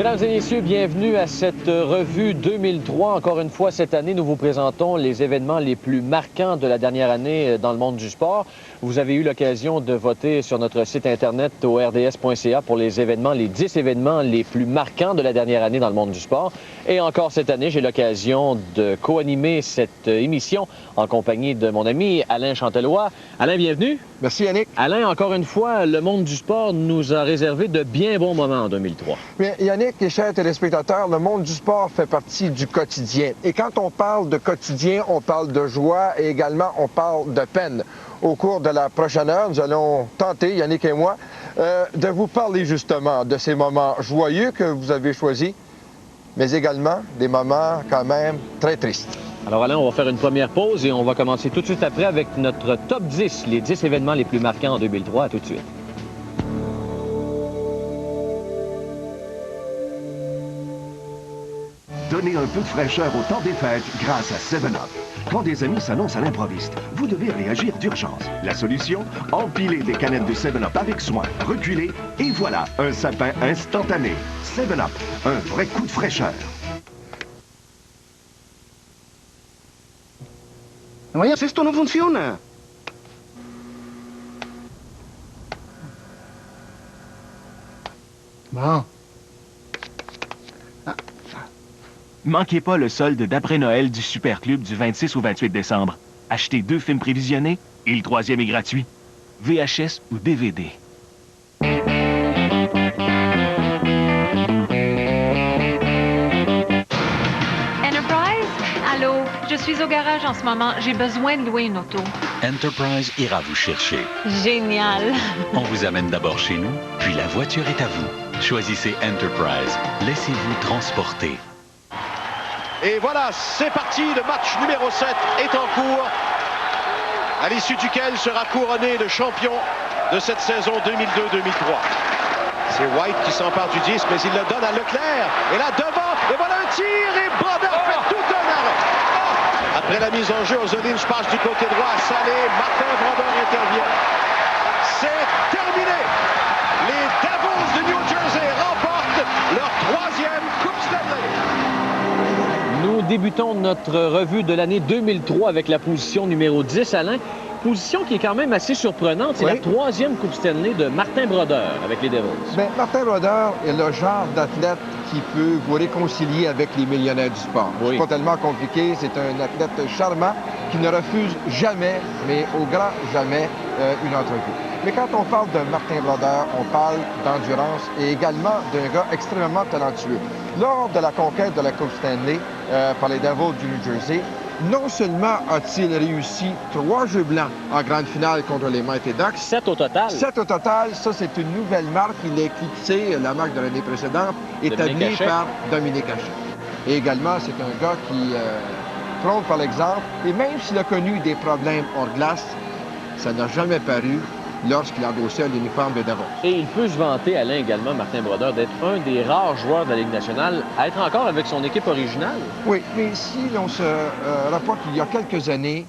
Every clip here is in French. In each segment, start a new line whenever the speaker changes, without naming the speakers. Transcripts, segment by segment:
Mesdames et messieurs, bienvenue à cette revue 2003. Encore une fois, cette année, nous vous présentons les événements les plus marquants de la dernière année dans le monde du sport. Vous avez eu l'occasion de voter sur notre site Internet au rds.ca pour les 10 événements les plus marquants de la dernière année dans le monde du sport. Et encore cette année, j'ai l'occasion de co-animer cette émission en compagnie de mon ami Alain Chantelois. Alain, bienvenue.
Merci, Yannick.
Alain, encore une fois, le monde du sport nous a réservé de bien bons moments en 2003.
Bien, Yannick et chers téléspectateurs, le monde du sport fait partie du quotidien. Et quand on parle de quotidien, on parle de joie et également on parle de peine. Au cours de la prochaine heure, nous allons tenter, Yannick et moi, de vous parler justement de ces moments joyeux que vous avez choisis, mais également des moments quand même très tristes.
Alors Alain, on va faire une première pause et on va commencer tout de suite après avec notre top 10, les 10 événements les plus marquants en 2003. À tout de suite.
Donnez un peu de fraîcheur au temps des fêtes grâce à 7-Up. Quand des amis s'annoncent à l'improviste, vous devez réagir d'urgence. La solution? Empiler des canettes de 7-Up avec soin, reculer, et voilà, un sapin instantané. 7-Up, un vrai coup de fraîcheur.
Vaya, esto no funciona. Bon.
Manquez pas le solde d'après-Noël du Super Club du 26 au 28 décembre. Achetez 2 films prévisionnés et le 3e est gratuit. VHS ou DVD.
Enterprise? Allô? Je suis au garage en ce moment. J'ai besoin de louer une auto.
Enterprise ira vous chercher.
Génial.
On vous amène d'abord chez nous, puis la voiture est à vous. Choisissez Enterprise. Laissez-vous transporter.
Et voilà, c'est parti, le match numéro 7 est en cours, à l'issue duquel sera couronné le champion de cette saison 2002-2003. C'est White qui s'empare du disque, mais il le donne à Leclerc. Et là, devant, et voilà un tir, et Brodeur fait tout un arrêt. Après la mise en jeu, Ozolinsh passe du côté droit à Salé, Martin Brodeur intervient. C'est terminé. Les Devils de New Jersey remportent leur 3e Coupe Stanley.
Nous débutons notre revue de l'année 2003 avec la position numéro 10, Alain. Position qui est quand même assez surprenante. C'est la 3e Coupe Stanley de Martin Brodeur avec les Devils.
Bien, Martin Brodeur est le genre d'athlète qui peut vous réconcilier avec les millionnaires du sport.
Oui.
C'est pas tellement compliqué. C'est un athlète charmant qui ne refuse jamais, mais au grand jamais, une entrevue. Mais quand on parle de Martin Brodeur, on parle d'endurance et également d'un gars extrêmement talentueux. Lors de la conquête de la Coupe Stanley par les Devils du New Jersey, non seulement a-t-il réussi 3 jeux blancs en grande finale contre les Mighty Ducks.
7 au total.
7 au total, ça c'est une nouvelle marque. Il a éclipsé la marque de l'année précédente, établie par Dominique Hachette. Et également, c'est un gars qui trône par l'exemple. Et même s'il a connu des problèmes hors glace, ça n'a jamais paru lorsqu'il a endossé l'uniforme des Devils.
Et il peut se vanter, Alain, également, Martin Brodeur, d'être un des rares joueurs de la Ligue nationale à être encore avec son équipe originale.
Oui, mais si l'on se rapporte il y a quelques années,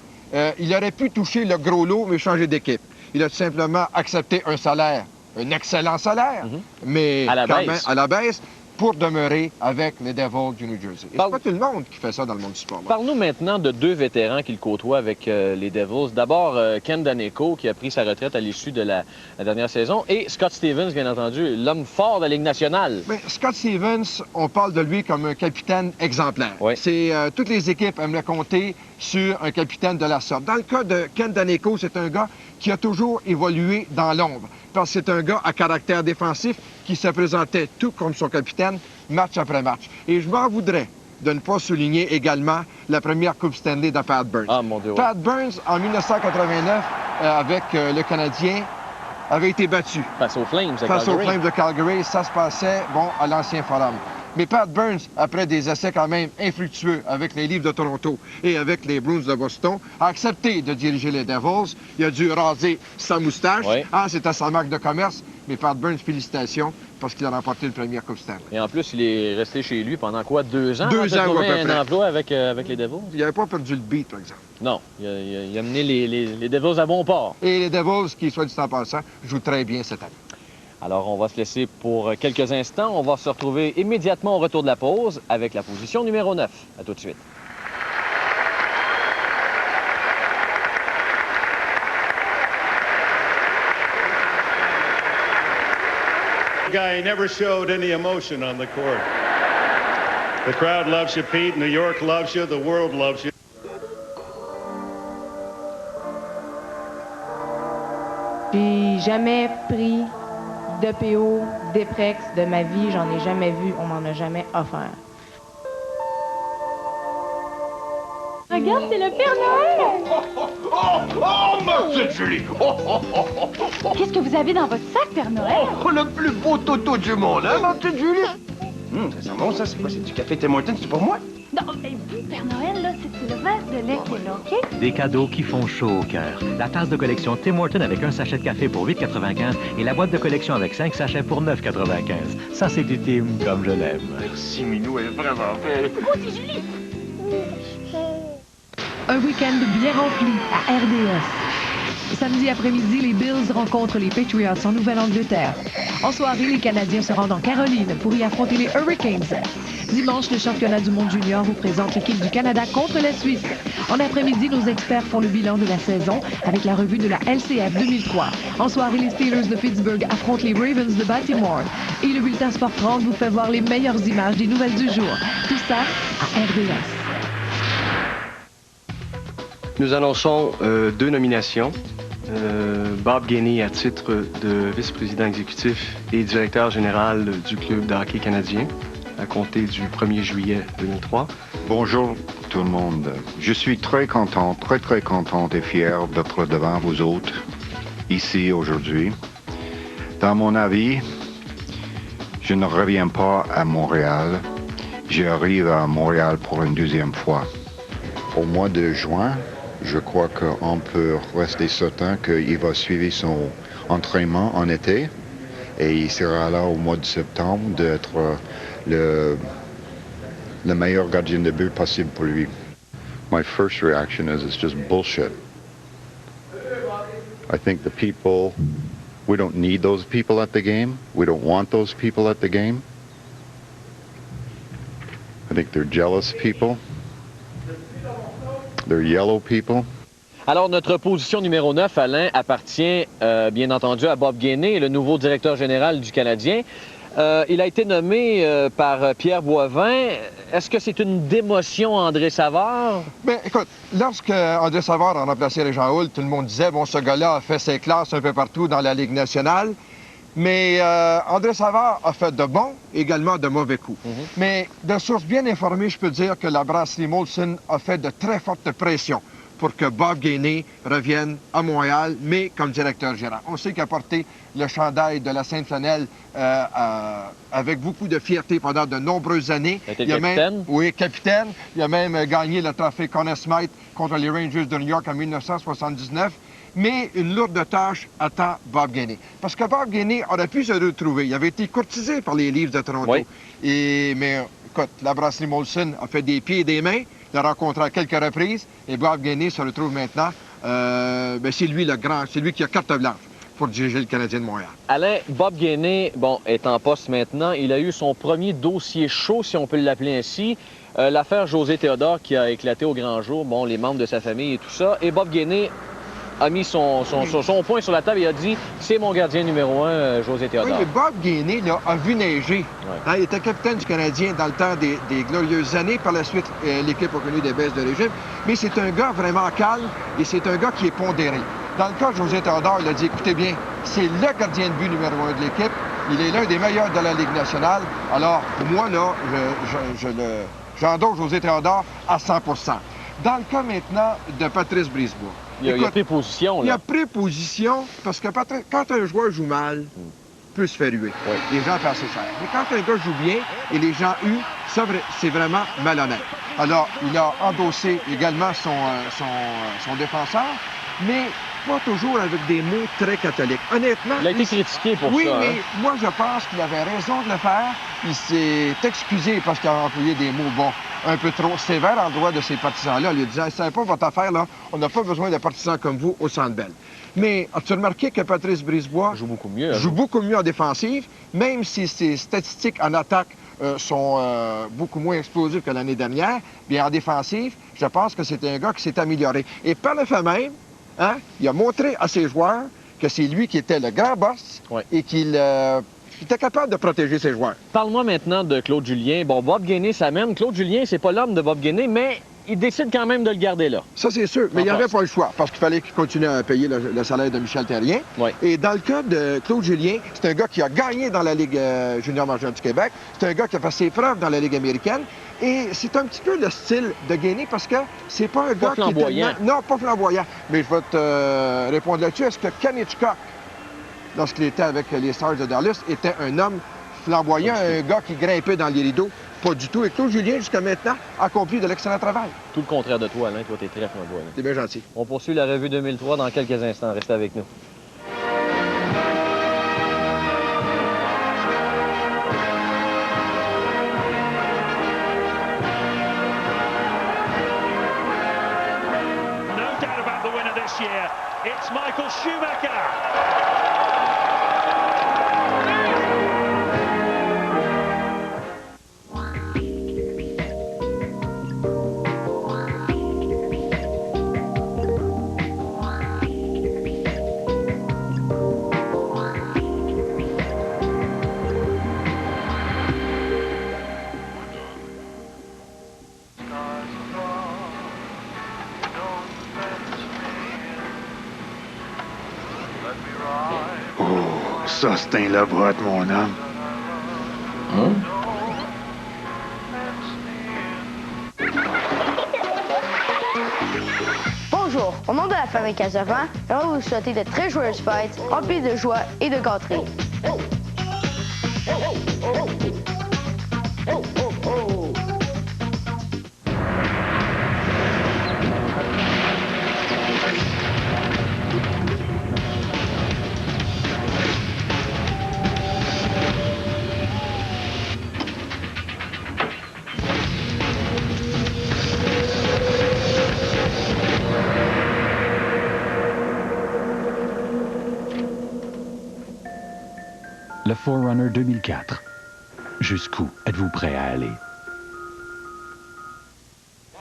il aurait pu toucher le gros lot, mais changer d'équipe. Il a tout simplement accepté un salaire, un excellent salaire, mais
à la
quand
baisse.
même à la baisse, pour demeurer avec les Devils du New Jersey. Et c'est pas tout le monde qui fait ça dans le monde du sport.
Parle-nous maintenant de 2 vétérans qu'il côtoie avec les Devils. D'abord, Ken Daneyko, qui a pris sa retraite à l'issue de la dernière saison, et Scott Stevens, bien entendu, l'homme fort de la Ligue nationale.
Bien, Scott Stevens, on parle de lui comme un capitaine exemplaire.
Oui.
Toutes les équipes aimeraient compter sur un capitaine de la sorte. Dans le cas de Ken Daneyko, c'est un gars qui a toujours évolué dans l'ombre, parce que c'est un gars à caractère défensif qui se présentait tout comme son capitaine, match après match. Et je m'en voudrais de ne pas souligner également la première Coupe Stanley de Pat Burns.
Ah, mon Dieu, oui.
Pat Burns, en 1989, avec le Canadien, avait été battu.
Face aux Flames de
Face aux
Calgary.
Flames de Calgary, ça se passait, à l'ancien Forum. Mais Pat Burns, après des essais quand même infructueux avec les Leafs de Toronto et avec les Bruins de Boston, a accepté de diriger les Devils. Il a dû raser sa moustache.
Oui.
C'était sa marque de commerce. Mais Pat Burns, félicitations, parce qu'il a remporté le premier Coupe Stanley.
Et en plus, il est resté chez lui pendant quoi, 2 ans?
2
avant de
ans,
trouver
à peu près.
un emploi avec les Devils?
Il n'avait pas perdu le beat, par exemple.
Non, il a mené les Devils à bon port.
Et les Devils, qui, soit dit en passant, jouent très bien cette année.
Alors, on va se laisser pour quelques instants. On va se retrouver immédiatement au retour de la pause avec la position numéro 9. À tout de suite.
Guy never showed any emotion on the court. The crowd loves you, Pete. New York loves you. The world loves you.
J'ai jamais pris d'EPO, d'Eprex de ma vie. J'en ai jamais vu. On m'en a jamais offert.
Regarde, c'est le Père Noël!
Ma petite Julie!
Qu'est-ce que vous avez dans votre sac, Père Noël?
Oh, le plus beau toto du monde, hein, ma petite Julie? Ça sent bon, ça. C'est quoi? C'est du café Tim Hortons? C'est pour moi?
Non, mais vous, Père Noël, là, c'est le verre de lait qui est là, OK?
Des cadeaux qui font chaud au cœur. La tasse de collection Tim Hortons avec un sachet de café pour 8,95 et la boîte de collection avec 5 sachets pour 9,95. Ça, c'est du Tim comme je l'aime.
Merci, Minou, elle est vraiment belle.
Oh, c'est Julie!
Un week-end bien rempli à RDS. Samedi après-midi, les Bills rencontrent les Patriots en Nouvelle-Angleterre. En soirée, les Canadiens se rendent en Caroline pour y affronter les Hurricanes. Dimanche, le championnat du monde junior vous présente l'équipe du Canada contre la Suisse. En après-midi, nos experts font le bilan de la saison avec la revue de la LCF 2003. En soirée, les Steelers de Pittsburgh affrontent les Ravens de Baltimore. Et le bulletin Sport 30 vous fait voir les meilleures images des nouvelles du jour. Tout ça à RDS.
Nous annonçons 2 nominations. Bob Gainey à titre de vice-président exécutif et directeur général du club de hockey canadien à compter du 1er juillet 2003.
Bonjour tout le monde. Je suis très content et fier d'être devant vous autres ici aujourd'hui. Dans mon avis, je ne reviens pas à Montréal. J'arrive à Montréal pour une deuxième fois. Au mois de juin, je crois qu'on peut rester certain qu'il va suivre son entraînement en été et il sera là au mois de septembre d'être le meilleur gardien de but possible pour lui. My first reaction is it's just bullshit. I think the people, we don't need those people at the game. We don't want those people at the game. I think they're jealous people. They're yellow people.
Alors, notre position numéro 9, Alain, appartient bien entendu à Bob Gainey, le nouveau directeur général du Canadien. Il a été nommé par Pierre Boivin. Est-ce que c'est une démotion, André Savard?
Bien, écoute, lorsque André Savard a remplacé Régent Houle, tout le monde disait, bon, ce gars-là a fait ses classes un peu partout dans la Ligue nationale. Mais André Savard a fait de bons, également de mauvais coups. Mais de sources bien informées, je peux dire que la brasserie Molson a fait de très fortes pressions pour que Bob Gainey revienne à Montréal, mais comme directeur gérant. On sait qu'il a porté le chandail de la Sainte-Flanelle avec beaucoup de fierté pendant de nombreuses années.
Il a capitaine?
Oui, capitaine. Il a même gagné le trophée Conn Smythe contre les Rangers de New York en 1979. Mais une lourde tâche attend Bob Gainey. Parce que Bob Gainey aurait pu se retrouver. Il avait été courtisé par les Leafs de Toronto.
Oui.
Mais écoute, la brasserie Molson a fait des pieds et des mains. Il l'a rencontré à quelques reprises. Et Bob Gainey se retrouve maintenant. C'est lui le grand, c'est lui qui a carte blanche pour diriger le Canadien de Montréal.
Alain, Bob Gainey, bon, est en poste maintenant. Il a eu son premier dossier chaud, si on peut l'appeler ainsi. L'affaire José Théodore qui a éclaté au grand jour. Bon, les membres de sa famille et tout ça. Et Bob Gainey a mis son poing sur la table et a dit « C'est mon gardien numéro 1, José Théodore. »
Oui, mais Bob Gainey là, a vu neiger. Ouais. Il était capitaine du Canadien dans le temps des glorieuses années. Par la suite, l'équipe a connu des baisses de régime. Mais c'est un gars vraiment calme et c'est un gars qui est pondéré. Dans le cas de José Théodore, il a dit « Écoutez bien, c'est le gardien de but numéro 1 de l'équipe. Il est l'un des meilleurs de la Ligue nationale. Alors, moi, là, j'endors José Théodore à 100 %. Dans le cas maintenant de Patrice Brisebois,
il a pris position, là.
Il a pris position parce que quand un joueur joue mal, il peut se faire huer.
Oui.
Les gens passent cher. Mais quand un gars joue bien et les gens huent, ça, c'est vraiment malhonnête. Alors, il a endossé également son défenseur, mais pas toujours avec des mots très catholiques. Honnêtement...
Il a été critiqué pour
oui,
ça.
Oui,
hein?
mais moi, je pense qu'il avait raison de le faire. Il s'est excusé parce qu'il a employé des mots, bon, un peu trop sévères en droit de ces partisans-là. Il lui disait, c'est pas votre affaire, là. On n'a pas besoin de partisans comme vous au Centre Bell. Mais as-tu remarqué que Patrice Brisebois
joue beaucoup mieux,
joue beaucoup mieux en défensive, même si ses statistiques en attaque sont beaucoup moins explosives que l'année dernière, bien en défensive, je pense que c'est un gars qui s'est amélioré. Et par le fait même, hein, il a montré à ses joueurs que c'est lui qui était le grand boss et qu'il était capable de protéger ses joueurs.
Parle-moi maintenant de Claude Julien. Bon, Bob Gainey s'amène. Claude Julien, c'est pas l'homme de Bob Gainey, mais il décide quand même de le garder là.
Ça, c'est sûr. Mais il n'y avait pas le choix, parce qu'il fallait qu'il continue à payer le salaire de Michel Therrien. Et dans le cas de Claude Julien, c'est un gars qui a gagné dans la Ligue junior majeure du Québec. C'est un gars qui a fait ses preuves dans la Ligue américaine. Et c'est un petit peu le style de Gainey, parce que c'est pas un gars
flamboyant.
qui est tellement... Non, pas flamboyant. Mais je vais te répondre là-dessus. Est-ce que Ken Hitchcock, lorsqu'il était avec les Stars de Dallas, était un homme flamboyant, un gars qui grimpait dans les rideaux? Pas du tout. Et Claude Julien, jusqu'à maintenant, a accompli de l'excellent travail.
Tout le contraire de toi, Alain. Toi, t'es très flamboyant.
T'es bien gentil.
On poursuit la revue 2003 dans quelques instants. Restez avec nous.
No doubt about the winner this year. It's Michael Schumacher.
Oh, ça, c'est un labrotte, mon homme.
Bonjour, au nom de la famille Casavant, j'aimerais vous souhaiter de très joyeuses fêtes, remplies de joie et de gâteries.
Le 4Runner 2004. Jusqu'où êtes-vous prêt à aller?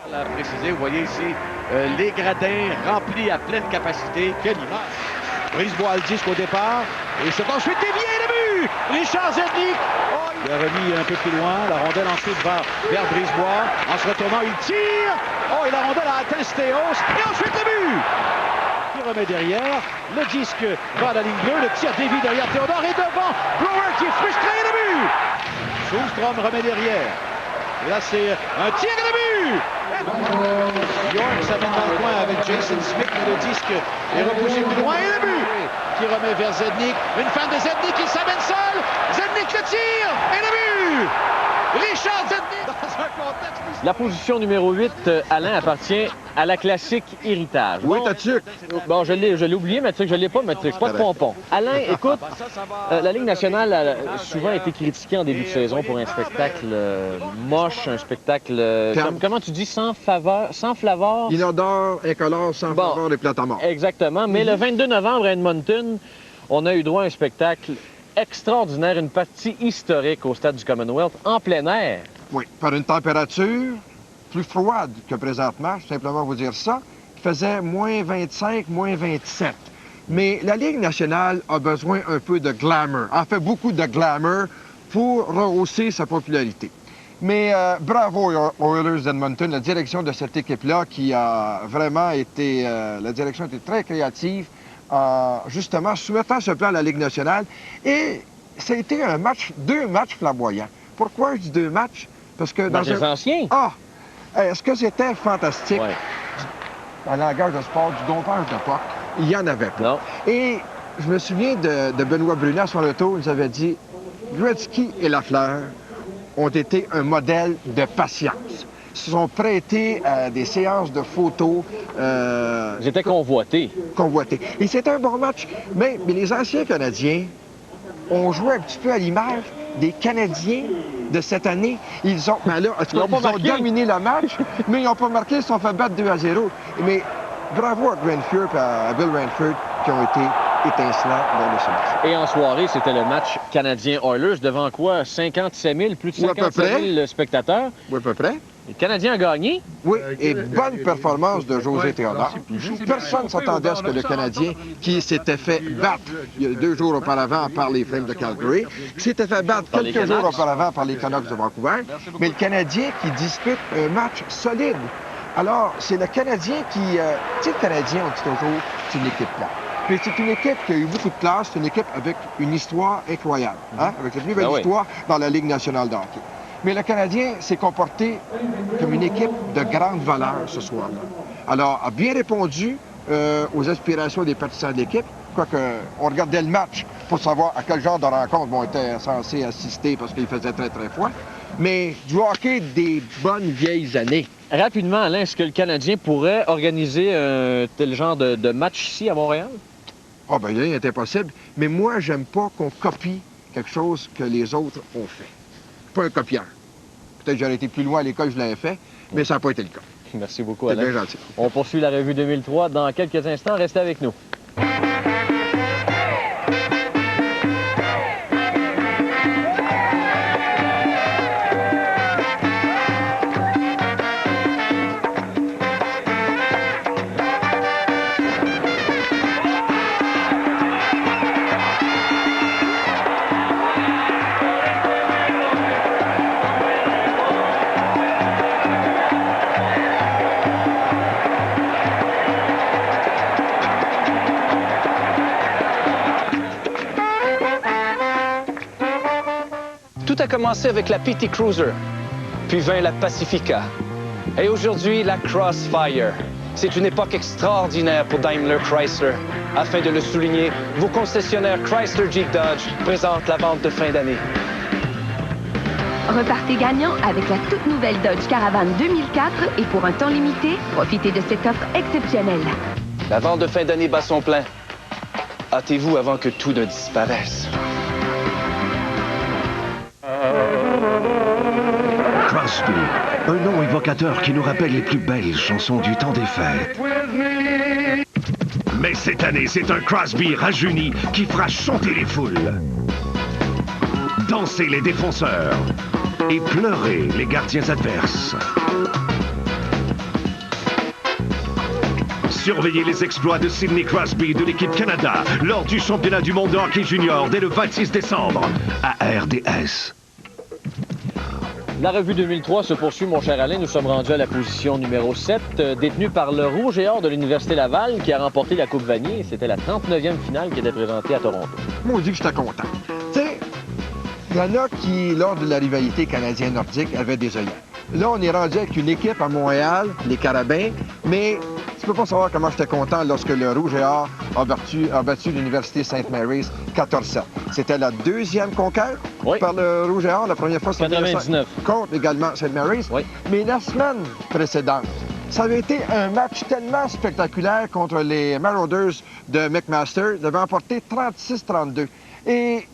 On l'a précisé, vous voyez ici les gradins remplis à pleine capacité. Quelle image! Brisebois a le disque au départ et c'est ensuite dévié le but! Richard Zednik! Oh, il a remis un peu plus loin. La rondelle ensuite va vers Brisebois. En se retournant, il tire! Oh, et la rondelle a atteint Stéos. Et ensuite le but! Il remet derrière. Le disque va à la ligne bleue. Le tir dévie derrière Théodore et devant Blower qui est frustré. Le but! Sundstrom remet derrière. Et là, c'est un tir et le but! York s'amène dans le coin avec Jason Smith, mais le disque est repoussé plus loin et le but qui remet vers Zednik. Une fin de Zednik qui s'amène seul. Zednik le tire et le but! Richard Zednik dans un contexte...
La position numéro 8, Alain, appartient à la classique héritage.
Oui, ta tuque.
Bon, je l'ai oublié, ma tuque. Je l'ai pas, ma tuque. Pas de pompon. Alain, écoute, la Ligue nationale a souvent été critiquée en début de saison pour un spectacle moche, un spectacle... comment tu dis? Sans flavor?
Inodore, incolore, sans faveur et plate à mort.
Exactement. Mais le 22 novembre à Edmonton, on a eu droit à un spectacle extraordinaire, une partie historique au stade du Commonwealth, en plein air.
Oui, par une température plus froide que présentement, je vais simplement vous dire ça, qui faisait moins 25, moins 27. Mais la Ligue nationale a besoin un peu de glamour, en fait beaucoup de glamour pour rehausser sa popularité. Mais bravo aux Oilers d'Edmonton, la direction de cette équipe-là qui a vraiment été... la direction a été très créative en justement soumettant ce plan à la Ligue nationale. Et ça a été un match, 2 matchs flamboyants. Pourquoi je dis 2 matchs? Parce que dans
les anciens.
Ah! Est-ce que c'était fantastique? Ouais. En langage de sport, du dompage de puck, il n'y en avait pas.
Non.
Et je me souviens de Benoît Brunet à son retour, il nous avait dit Gretzky et Lafleur ont été un modèle de patience. Ils se sont prêtés à des séances de photos
Ils étaient convoités.
Convoités. Et c'était un bon match. Mais les anciens Canadiens ont joué un petit peu à l'image des Canadiens de cette année. Ils ont, ben là, ils ont dominé le match, mais ils n'ont pas marqué, ils se sont fait battre 2-0. Mais bravo à Renfrew et à Bill Ranford qui ont été étincelants dans ce match.
Et en soirée, c'était le match Canadien-Oilers devant quoi? 57 000, plus de 57 000 spectateurs.
Oui, à peu près.
Les Canadiens ont gagné.
Oui, et bonne performance de José Théodore. Personne ne s'attendait à ce que le Canadien, qui s'était fait battre il y a 2 jours auparavant par les Flames de Calgary, qui s'était fait battre quelques jours auparavant par les Canucks de Vancouver, mais le Canadien qui dispute un match solide. Alors, c'est le Canadien qui... tu sais, le Canadien, on dit toujours, c'est une équipe plate. Mais c'est une équipe qui a eu beaucoup de classe, c'est une équipe avec une histoire incroyable, hein? Avec la plus belle histoire dans la Ligue nationale de hockey. Mais le Canadien s'est comporté comme une équipe de grande valeur ce soir-là. Alors, a bien répondu aux aspirations des partisans de l'équipe, quoique on regardait le match pour savoir à quel genre de rencontre on était censé assister parce qu'il faisait très, très froid. Mais du hockey des bonnes vieilles années.
Rapidement, Alain, est-ce que le Canadien pourrait organiser un tel genre de match ici à Montréal?
Ah, bien, il est impossible. Mais moi, j'aime pas qu'on copie quelque chose que les autres ont fait. Pas un copieur. Peut-être que j'aurais été plus loin à l'école, je l'avais fait, mais ça n'a pas été le cas.
Merci beaucoup, Alain.
C'est bien gentil.
On poursuit la revue 2003 dans quelques instants. Restez avec nous.
Tout a commencé avec la PT Cruiser, puis vint la Pacifica, et aujourd'hui la Crossfire. C'est une époque extraordinaire pour Daimler Chrysler. Afin de le souligner, vos concessionnaires Chrysler Jeep Dodge présentent la vente de fin d'année.
Repartez gagnant avec la toute nouvelle Dodge Caravan 2004 et pour un temps limité, profitez de cette offre exceptionnelle.
La vente de fin d'année bat son plein. Hâtez-vous avant que tout ne disparaisse.
Crosby, un nom évocateur qui nous rappelle les plus belles chansons du temps des fêtes. Mais cette année, c'est un Crosby rajeuni qui fera chanter les foules, danser les défenseurs et pleurer les gardiens adverses. Surveillez les exploits de Sidney Crosby de l'équipe Canada lors du championnat du monde de hockey junior dès le 26 décembre à RDS.
La revue 2003 se poursuit, mon cher Alain. Nous sommes rendus à la position numéro 7, détenue par le Rouge et Or de l'Université Laval, qui a remporté la Coupe Vanier. C'était la 39e finale qui était présentée à Toronto.
Moi, je dis que j'étais content. Tu sais, il y en a qui, lors de la rivalité canadienne-nordique, avaient des œillères. Là, on est rendu avec une équipe à Montréal, les Carabins, mais tu peux pas savoir comment j'étais content lorsque le Rouge et Or a battu l'Université St. Mary's 14-7. C'était la deuxième conquête par le Rouge et Or. La première fois, c'était
99.
Contre également St. Mary's.
Oui.
Mais la semaine précédente, ça avait été un match tellement spectaculaire contre les Marauders de McMaster. Ils avaient emporté 36-32. Et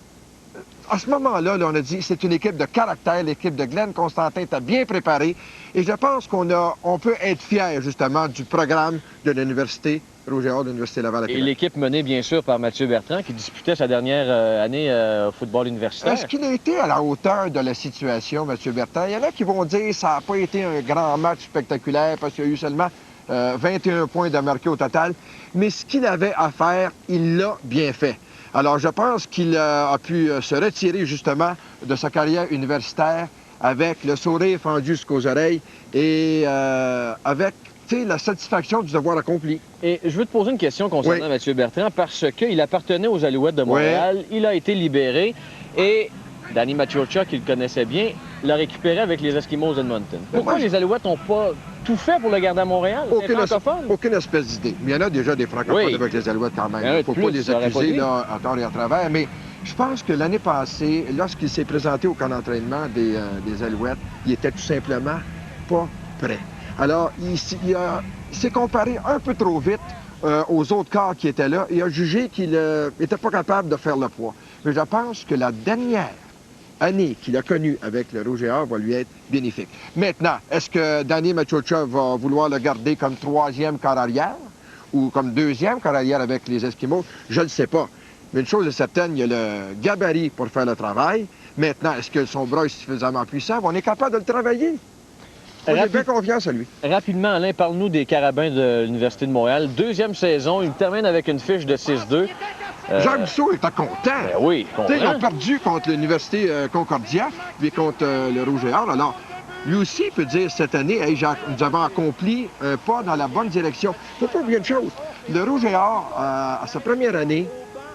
à ce moment-là, on a dit c'est une équipe de caractère. L'équipe de Glenn Constantin était bien préparée. Et je pense qu'on peut être fier, justement, du programme de l'Université Rouge et Or de l'Université Laval à Québec.
Et l'équipe menée, bien sûr, par Mathieu Bertrand, qui disputait sa dernière année au football universitaire.
Est-ce qu'il a été à la hauteur de la situation, Mathieu Bertrand? Il y en a qui vont dire que ça n'a pas été un grand match spectaculaire parce qu'il y a eu seulement 21 points de marqués au total. Mais ce qu'il avait à faire, il l'a bien fait. Alors, je pense qu'il a pu se retirer, justement, de sa carrière universitaire avec le sourire fendu jusqu'aux oreilles et avec, tu sais, la satisfaction du devoir accompli.
Et je veux te poser une question concernant Mathieu Bertrand, parce qu'il appartenait aux Alouettes de Montréal, il a été libéré, et Danny Maciocia, qui le connaissait bien, l'a récupéré avec les Eskimos d'Edmonton. Pourquoi les Alouettes n'ont pas tout fait pour le garder à Montréal?
Aucune espèce d'idée. Mais il y en a déjà des francophones avec les Alouettes quand même. Il ne faut pas les accuser là, à tort et à travers. Mais je pense que l'année passée, lorsqu'il s'est présenté au camp d'entraînement des Alouettes, il était tout simplement pas prêt. Alors, il a s'est comparé un peu trop vite aux autres corps qui étaient là et a jugé qu'il n'était pas capable de faire le poids. Mais je pense que la dernière année qu'il a connue avec le Rouge et Or va lui être bénéfique. Maintenant, est-ce que Danny Machocha va vouloir le garder comme troisième corps arrière ou comme deuxième corps arrière avec les Esquimaux? Je ne le sais pas. Mais une chose est certaine, il y a le gabarit pour faire le travail. Maintenant, est-ce que son bras est suffisamment puissant? On est capable de le travailler. J'ai bien confiance à lui.
Rapidement, Alain, parle-nous des Carabins de l'Université de Montréal. Deuxième saison, il termine avec une fiche de 6-2.
Jacques Dussault était content.
Ben oui, content.
Ils ont perdu contre l'Université Concordia, puis contre le Rouge et Or. Alors, lui aussi peut dire cette année, hey, Jacques, nous avons accompli un pas dans la bonne direction. Il ne faut pas oublier une chose. Le Rouge et Or, à sa première année,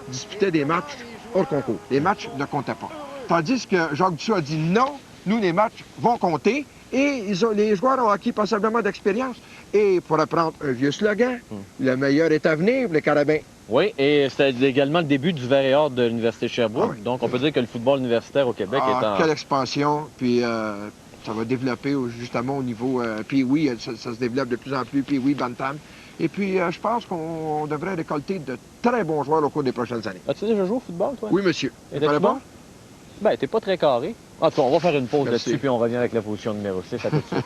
disputait des matchs hors concours. Les matchs ne comptaient pas. Tandis que Jacques Dussault a dit non, nous, les matchs vont compter. Et les joueurs ont acquis passablement d'expérience. Et pour reprendre un vieux slogan, le meilleur est à venir pour les Carabins.
Oui, et c'était également le début du Vert et Or de l'Université de Sherbrooke. Ah oui. Donc, on peut dire que le football universitaire au Québec est en...
Quelle expansion. Puis ça va développer justement au niveau... puis oui, ça se développe de plus en plus. Puis oui, Bantam. Et puis, je pense qu'on devrait récolter de très bons joueurs au cours des prochaines années.
As-tu déjà joué au football, toi?
Oui, monsieur.
T'es bon? Ben, t'es pas très carré. En tout cas, on va faire une pause là-dessus, puis on revient avec la position numéro 6. À tout de suite.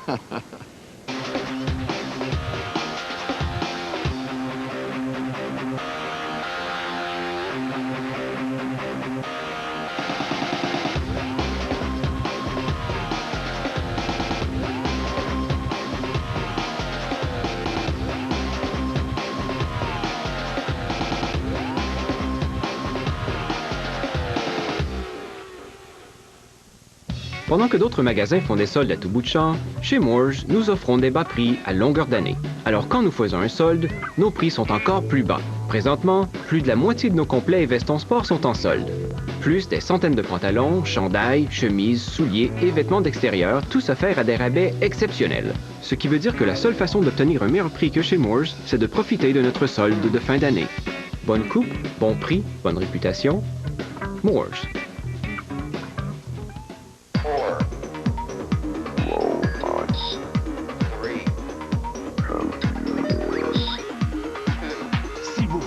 Pendant que d'autres magasins font des soldes à tout bout de champ, chez Moores, nous offrons des bas prix à longueur d'année. Alors quand nous faisons un solde, nos prix sont encore plus bas. Présentement, plus de la moitié de nos complets et vestons sport sont en solde. Plus des centaines de pantalons, chandails, chemises, souliers et vêtements d'extérieur, tous offerts à des rabais exceptionnels. Ce qui veut dire que la seule façon d'obtenir un meilleur prix que chez Moores, c'est de profiter de notre solde de fin d'année. Bonne coupe, bon prix, bonne réputation. Moores.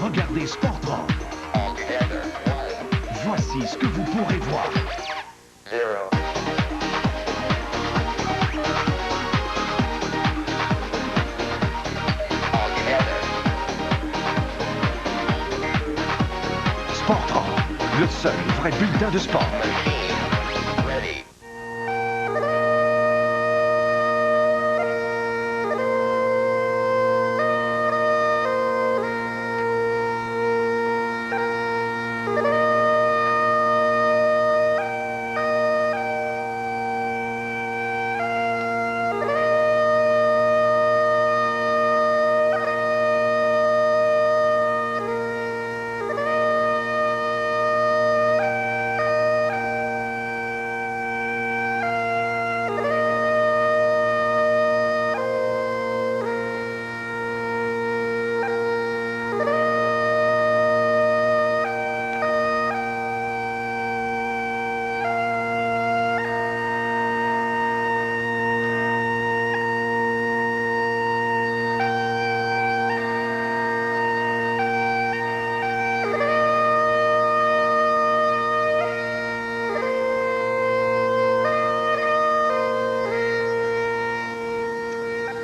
Regardez Sportron. Voici ce que vous pourrez voir. Sportron, le seul vrai bulletin de sport.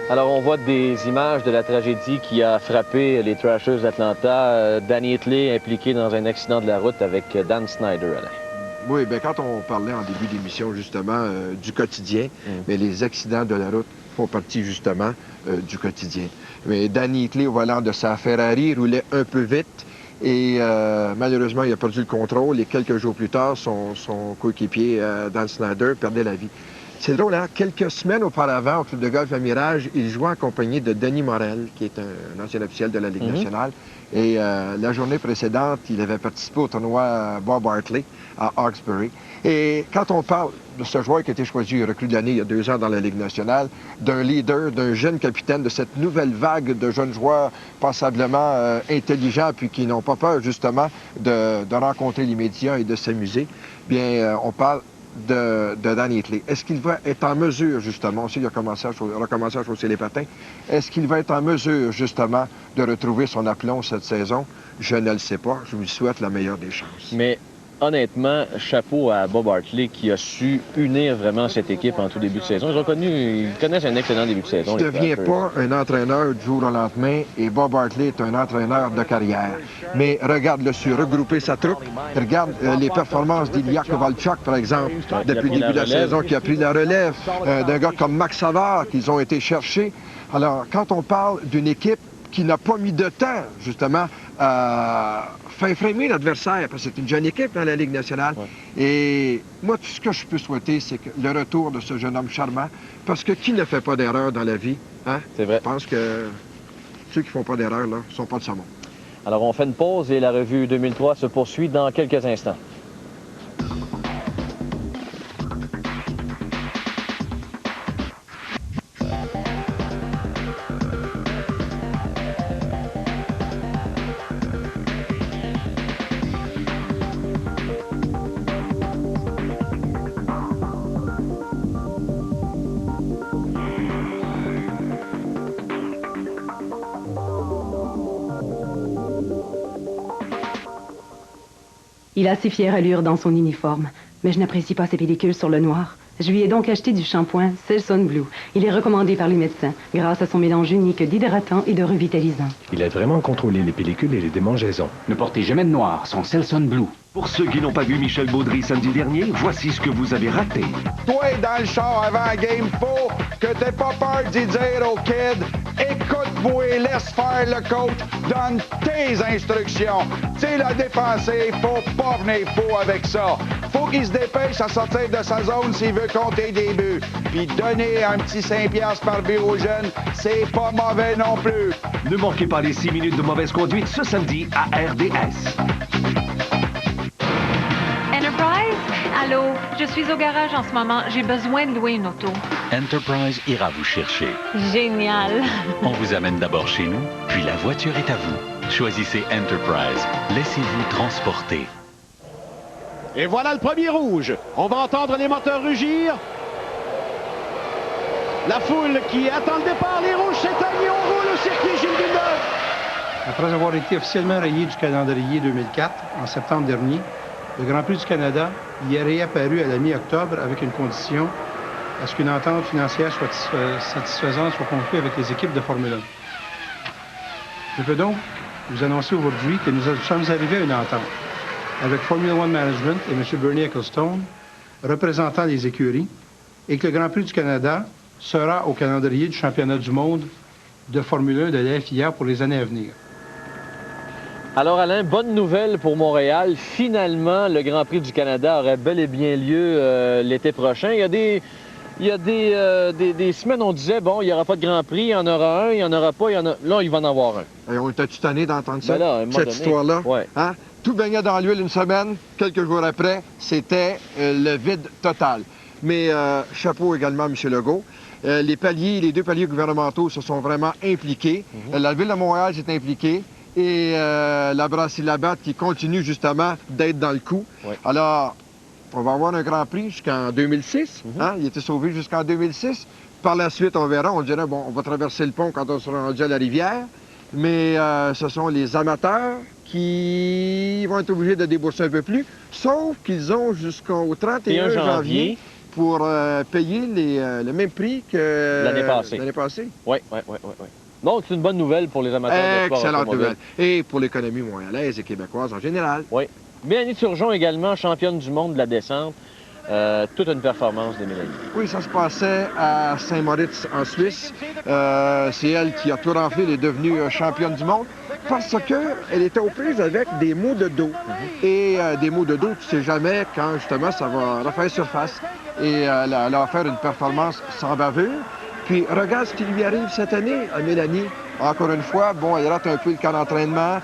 Alors, on voit des images de la tragédie qui a frappé les Thrashers d'Atlanta. Danny Hitley impliqué dans un accident de la route avec Dan Snyder, Alain.
Oui, bien quand on parlait en début d'émission, justement, du quotidien, mais les accidents de la route font partie, justement, du quotidien. Mais Danny Hitley, au volant de sa Ferrari, roulait un peu vite et malheureusement, il a perdu le contrôle et quelques jours plus tard, son coéquipier, Dan Snyder, perdait la vie. C'est drôle, hein? Quelques semaines auparavant, au club de golf à Mirage, il jouait en compagnie de Denis Morel, qui est un ancien officiel de la Ligue nationale. Et la journée précédente, il avait participé au tournoi Bob Hartley à Hawkesbury. Et quand on parle de ce joueur qui a été choisi recrue de l'année il y a 2 ans dans la Ligue nationale, d'un leader, d'un jeune capitaine, de cette nouvelle vague de jeunes joueurs passablement intelligents puis qui n'ont pas peur, justement, de rencontrer les médias et de s'amuser, bien, on parle de Dan Heatley. Est-ce qu'il va être en mesure, justement, aussi, il a commencé à chausser les patins, est-ce qu'il va être en mesure, justement, de retrouver son aplomb cette saison? Je ne le sais pas. Je lui souhaite la meilleure des chances.
Mais honnêtement, chapeau à Bob Hartley qui a su unir vraiment cette équipe en tout début de saison. Ils connaissent un excellent début de saison.
Il ne devient pas un entraîneur du jour au lendemain et Bob Hartley est un entraîneur de carrière. Mais regarde-le su regrouper sa troupe. Regarde les performances d'Ilya Kovalchuk, par exemple, depuis le début de la saison, qui a pris la relève d'un gars comme Max Savard qu'ils ont été chercher. Alors, quand on parle d'une équipe qui n'a pas mis de temps, justement, à faire frémir l'adversaire, parce que c'est une jeune équipe dans la Ligue nationale. Ouais. Et moi, tout ce que je peux souhaiter, c'est que le retour de ce jeune homme charmant, parce que qui ne fait pas d'erreur dans la vie, hein?
C'est vrai.
Je pense que ceux qui ne font pas d'erreur, là, ne sont pas de saumon.
Alors, on fait une pause et la revue 2003 se poursuit dans quelques instants.
Il a si fière allure dans son uniforme, mais je n'apprécie pas ses pellicules sur le noir. Je lui ai donc acheté du shampoing Selsun Blue. Il est recommandé par les médecins, grâce à son mélange unique d'hydratant et de revitalisant.
Il aide vraiment contrôler les pellicules et les démangeaisons.
Ne portez jamais de noir, son Selsun Blue.
Pour ceux qui n'ont pas vu Michel Baudry samedi dernier, voici ce que vous avez raté.
Toi, dans le char avant la game, faut que t'aies pas peur d'y dire au kid, écoute-moi et laisse faire le coach, donne tes instructions. Tu sais, la défensive, faut pas venir faux avec ça. Faut qu'il se dépêche à sortir de sa zone s'il veut compter des buts. Puis donner un petit 5$ par but aux jeunes, c'est pas mauvais non plus.
Ne manquez pas les 6 minutes de mauvaise conduite ce samedi à RDS.
Enterprise? Allô? Je suis au garage en ce moment. J'ai besoin de louer une auto.
Enterprise ira vous chercher.
Génial.
On vous amène d'abord chez nous, puis la voiture est à vous. Choisissez Enterprise. Laissez-vous transporter.
Et voilà le premier rouge. On va entendre les moteurs rugir. La foule qui attend le départ. Les rouges s'éteignent. On roule au circuit Gilles Villeneuve.
Après avoir été officiellement rayé du calendrier 2004 en septembre dernier, le Grand Prix du Canada y est réapparu à la mi-octobre avec une condition à ce qu'une entente financière soit satisfaisante soit conclue avec les équipes de Formule 1. Je peux donc vous annoncer aujourd'hui que nous sommes arrivés à une entente avec Formula One Management et M. Bernie Ecclestone, représentant les écuries, et que le Grand Prix du Canada sera au calendrier du championnat du monde de Formule 1 de la FIA pour les années à venir.
Alors Alain, bonne nouvelle pour Montréal. Finalement, le Grand Prix du Canada aurait bel et bien lieu l'été prochain. Il y a des semaines, on disait, bon, il n'y aura pas de Grand Prix, il y en aura un, il n'y en aura pas, là, il va en avoir un.
Et on était-tu tanné d'entendre ça,
ben là,
cette histoire-là?
Ouais.
Hein? Tout baignait dans l'huile une semaine, quelques jours après, c'était le vide total. Mais chapeau également à M. Legault. Les deux paliers gouvernementaux se sont vraiment impliqués. La Ville de Montréal s'est impliquée. Et la Brasserie Labatt qui continue justement d'être dans le coup. Oui. Alors, on va avoir un Grand Prix jusqu'en 2006. Hein? Il était sauvé jusqu'en 2006. Par la suite, on verra. On dirait, bon, on va traverser le pont quand on sera rendu à la rivière. Mais ce sont les amateurs qui vont être obligés de débourser un peu plus. Sauf qu'ils ont jusqu'au 31 janvier pour payer le même prix que l'année passée.
Oui. Donc, c'est une bonne nouvelle pour les amateurs de sport automobile.
Excellente nouvelle. Et pour l'économie montréalaise et québécoise en général.
Oui. Mélanie Turgeon également, championne du monde de la descente. Toute une performance de Mélanie.
Oui, ça se passait à Saint-Moritz, en Suisse. C'est elle qui a tout rempli, elle est devenue championne du monde parce qu'elle était aux prises avec des maux de dos. Et des maux de dos, tu sais jamais quand, justement, ça va refaire surface. Et elle a offert une performance sans bavure. Puis, regarde ce qui lui arrive cette année à Mélanie. Encore une fois, bon, elle rate un peu le camp d'entraînement,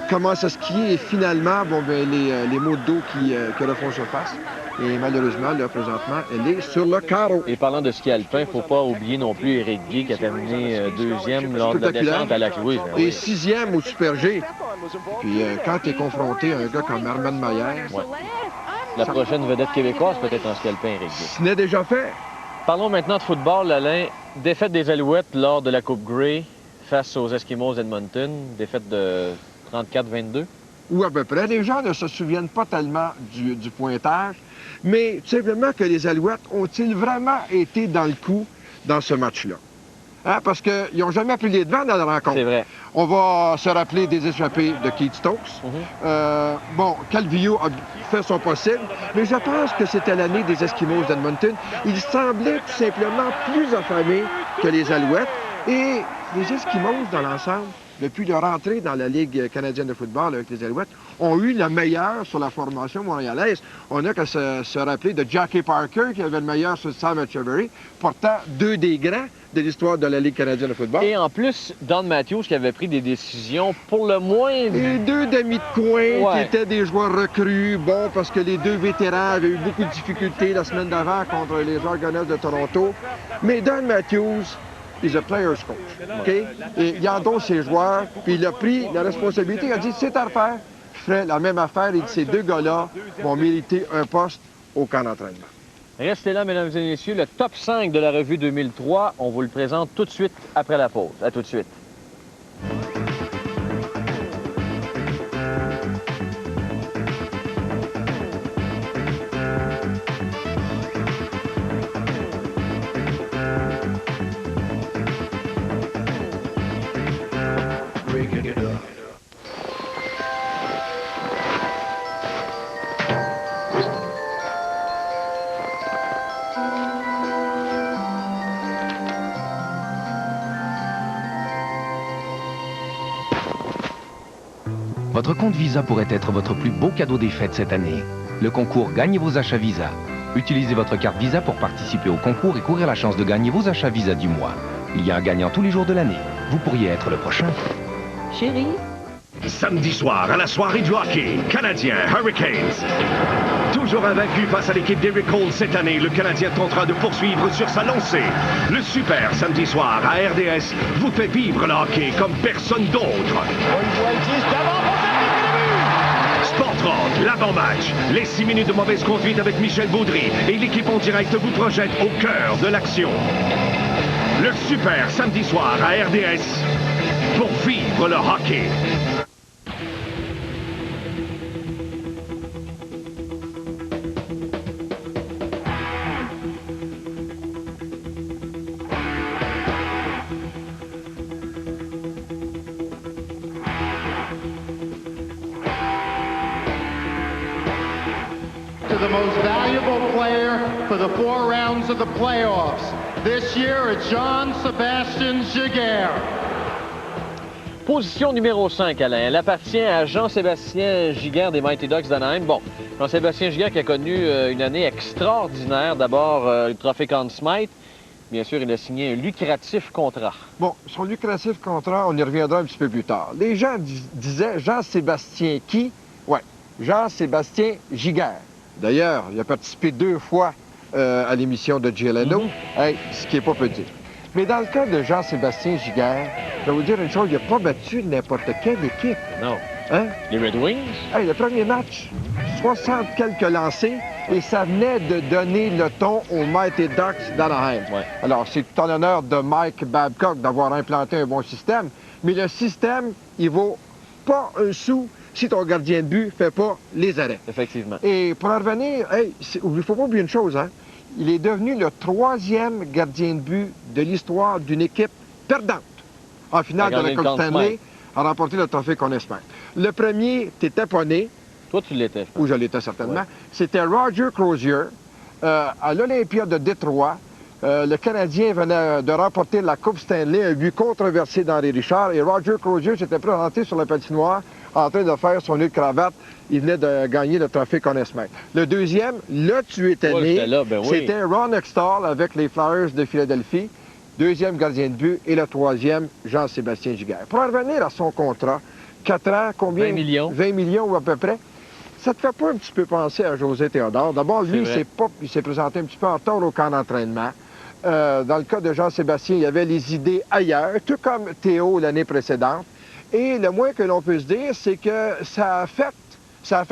commence à skier et finalement, bon, ben, les maux de dos qui refont surface. Et malheureusement, là, présentement, elle est sur le carreau.
Et parlant de ski alpin, il ne faut pas oublier non plus Éric Guy qui a terminé deuxième lors de la descente à la Louise.
Et sixième au Super G. Puis quand tu es confronté à un gars comme Herman Mayer,
La prochaine vedette québécoise peut-être en scalpin, Éric.
Ce n'est déjà fait.
Parlons maintenant de football, Alain. Défaite des Alouettes lors de la Coupe Grey face aux Eskimos d'Edmonton. Défaite de 34-22.
Ou à peu près. Les gens ne se souviennent pas tellement du pointage, mais tout simplement que les Alouettes ont-ils vraiment été dans le coup dans ce match-là? Hein? Parce qu'ils n'ont jamais pris les devants dans la rencontre.
C'est vrai.
On va se rappeler des échappées de Keith Stokes. Bon, Calvillo a fait son possible, mais je pense que c'était l'année des Eskimos d'Edmonton. Ils semblaient tout simplement plus affamés que les Alouettes. Et les Eskimos, dans l'ensemble, depuis leur entrée dans la Ligue canadienne de football avec les Alouettes, ont eu le meilleur sur la formation montréalaise. On n'a qu'à se rappeler de Jackie Parker, qui avait le meilleur sur Sam Etcheverry, pourtant 2 des grands de l'histoire de la Ligue canadienne de football.
Et en plus, Don Matthews qui avait pris des décisions pour le moins...
Et 2 d'amis de coin qui étaient des joueurs recrues. Bon, parce que les 2 vétérans avaient eu beaucoup de difficultés la semaine d'avant contre les Argonauts de Toronto. Mais Don Matthews... is a player's coach, OK? Et il endosse ses joueurs, puis il a pris la responsabilité. Il a dit, c'est à refaire. Je ferai la même affaire. Il dit, ces 2 gars-là vont mériter un poste au camp d'entraînement.
Restez là, mesdames et messieurs. Le top 5 de la revue 2003, on vous le présente tout de suite après la pause. À tout de suite.
Votre compte Visa pourrait être votre plus beau cadeau des fêtes cette année. Le concours Gagnez vos achats Visa. Utilisez votre carte Visa pour participer au concours et courir la chance de gagner vos achats Visa du mois. Il y a un gagnant tous les jours de l'année. Vous pourriez être le prochain.
Chérie?
Samedi soir, à la soirée du hockey, Canadien Hurricanes. Toujours invaincu face à l'équipe d'Eric Cole cette année, le Canadien tentera de poursuivre sur sa lancée. Le super samedi soir à RDS vous fait vivre le hockey comme personne d'autre. Sport Rock, l'avant-match. Les 6 minutes de mauvaise conduite avec Michel Baudry et l'équipe en direct vous projette au cœur de l'action. Le super samedi soir à RDS pour vivre le hockey.
The most valuable player for the 4 rounds of the playoffs. This year, it's Jean-Sébastien Giguère.
Position numéro 5, Alain. Elle appartient à Jean-Sébastien Giguère des Mighty Ducks d'Anaheim. Bon, Jean-Sébastien Giguère qui a connu une année extraordinaire. D'abord, le trophée Conn Smythe. Bien sûr, il a signé un lucratif contrat.
Bon, son lucratif contrat, on y reviendra un petit peu plus tard. Les gens disaient Jean-Sébastien qui? Ouais, Jean-Sébastien Giguère. D'ailleurs, il a participé 2 fois à l'émission de Jay Leno, ce qui n'est pas petit. Mais dans le cas de Jean-Sébastien Giguère, je vais vous dire une chose, il n'a pas battu n'importe quelle équipe.
Non.
Hein?
Les Red Wings?
Hey, le premier match, 60 quelques lancés, et ça venait de donner le ton aux Mighty Ducks d'Anaheim.
Ouais.
Alors, c'est tout en l'honneur de Mike Babcock d'avoir implanté un bon système, mais le système, il vaut pas un sou si ton gardien de but ne fait pas les arrêts.
Effectivement.
Et pour en revenir, il ne faut pas oublier une chose, hein? Il est devenu le 3e gardien de but de l'histoire d'une équipe perdante en finale de la Coupe Stanley à remporter le trophée Conn Smythe. Le premier, t'étais pas né.
Toi, tu l'étais.
Ou je l'étais certainement. Ouais. C'était Roger Crozier à l'Olympia de Détroit. Le Canadien venait de remporter la Coupe Stanley, un but controversé d'Henri Richard. Et Roger Crozier s'était présenté sur la patinoire en train de faire son nœud de cravate. Il venait de gagner le trophée Conn Smythe. Le deuxième, là, tu étais né. C'était Ron Hextall avec les Flyers de Philadelphie. 2e gardien de but. Et le 3e, Jean-Sébastien Giguère. Pour en revenir à son contrat, 4 ans, combien?
20 millions.
20 millions ou à peu près. Ça te fait pas un petit peu penser à José Théodore? D'abord, lui, il s'est présenté un petit peu en retard au camp d'entraînement. Dans le cas de Jean-Sébastien, il y avait les idées ailleurs, tout comme Théo l'année précédente. Et le moins que l'on peut se dire, c'est que ça a fait ça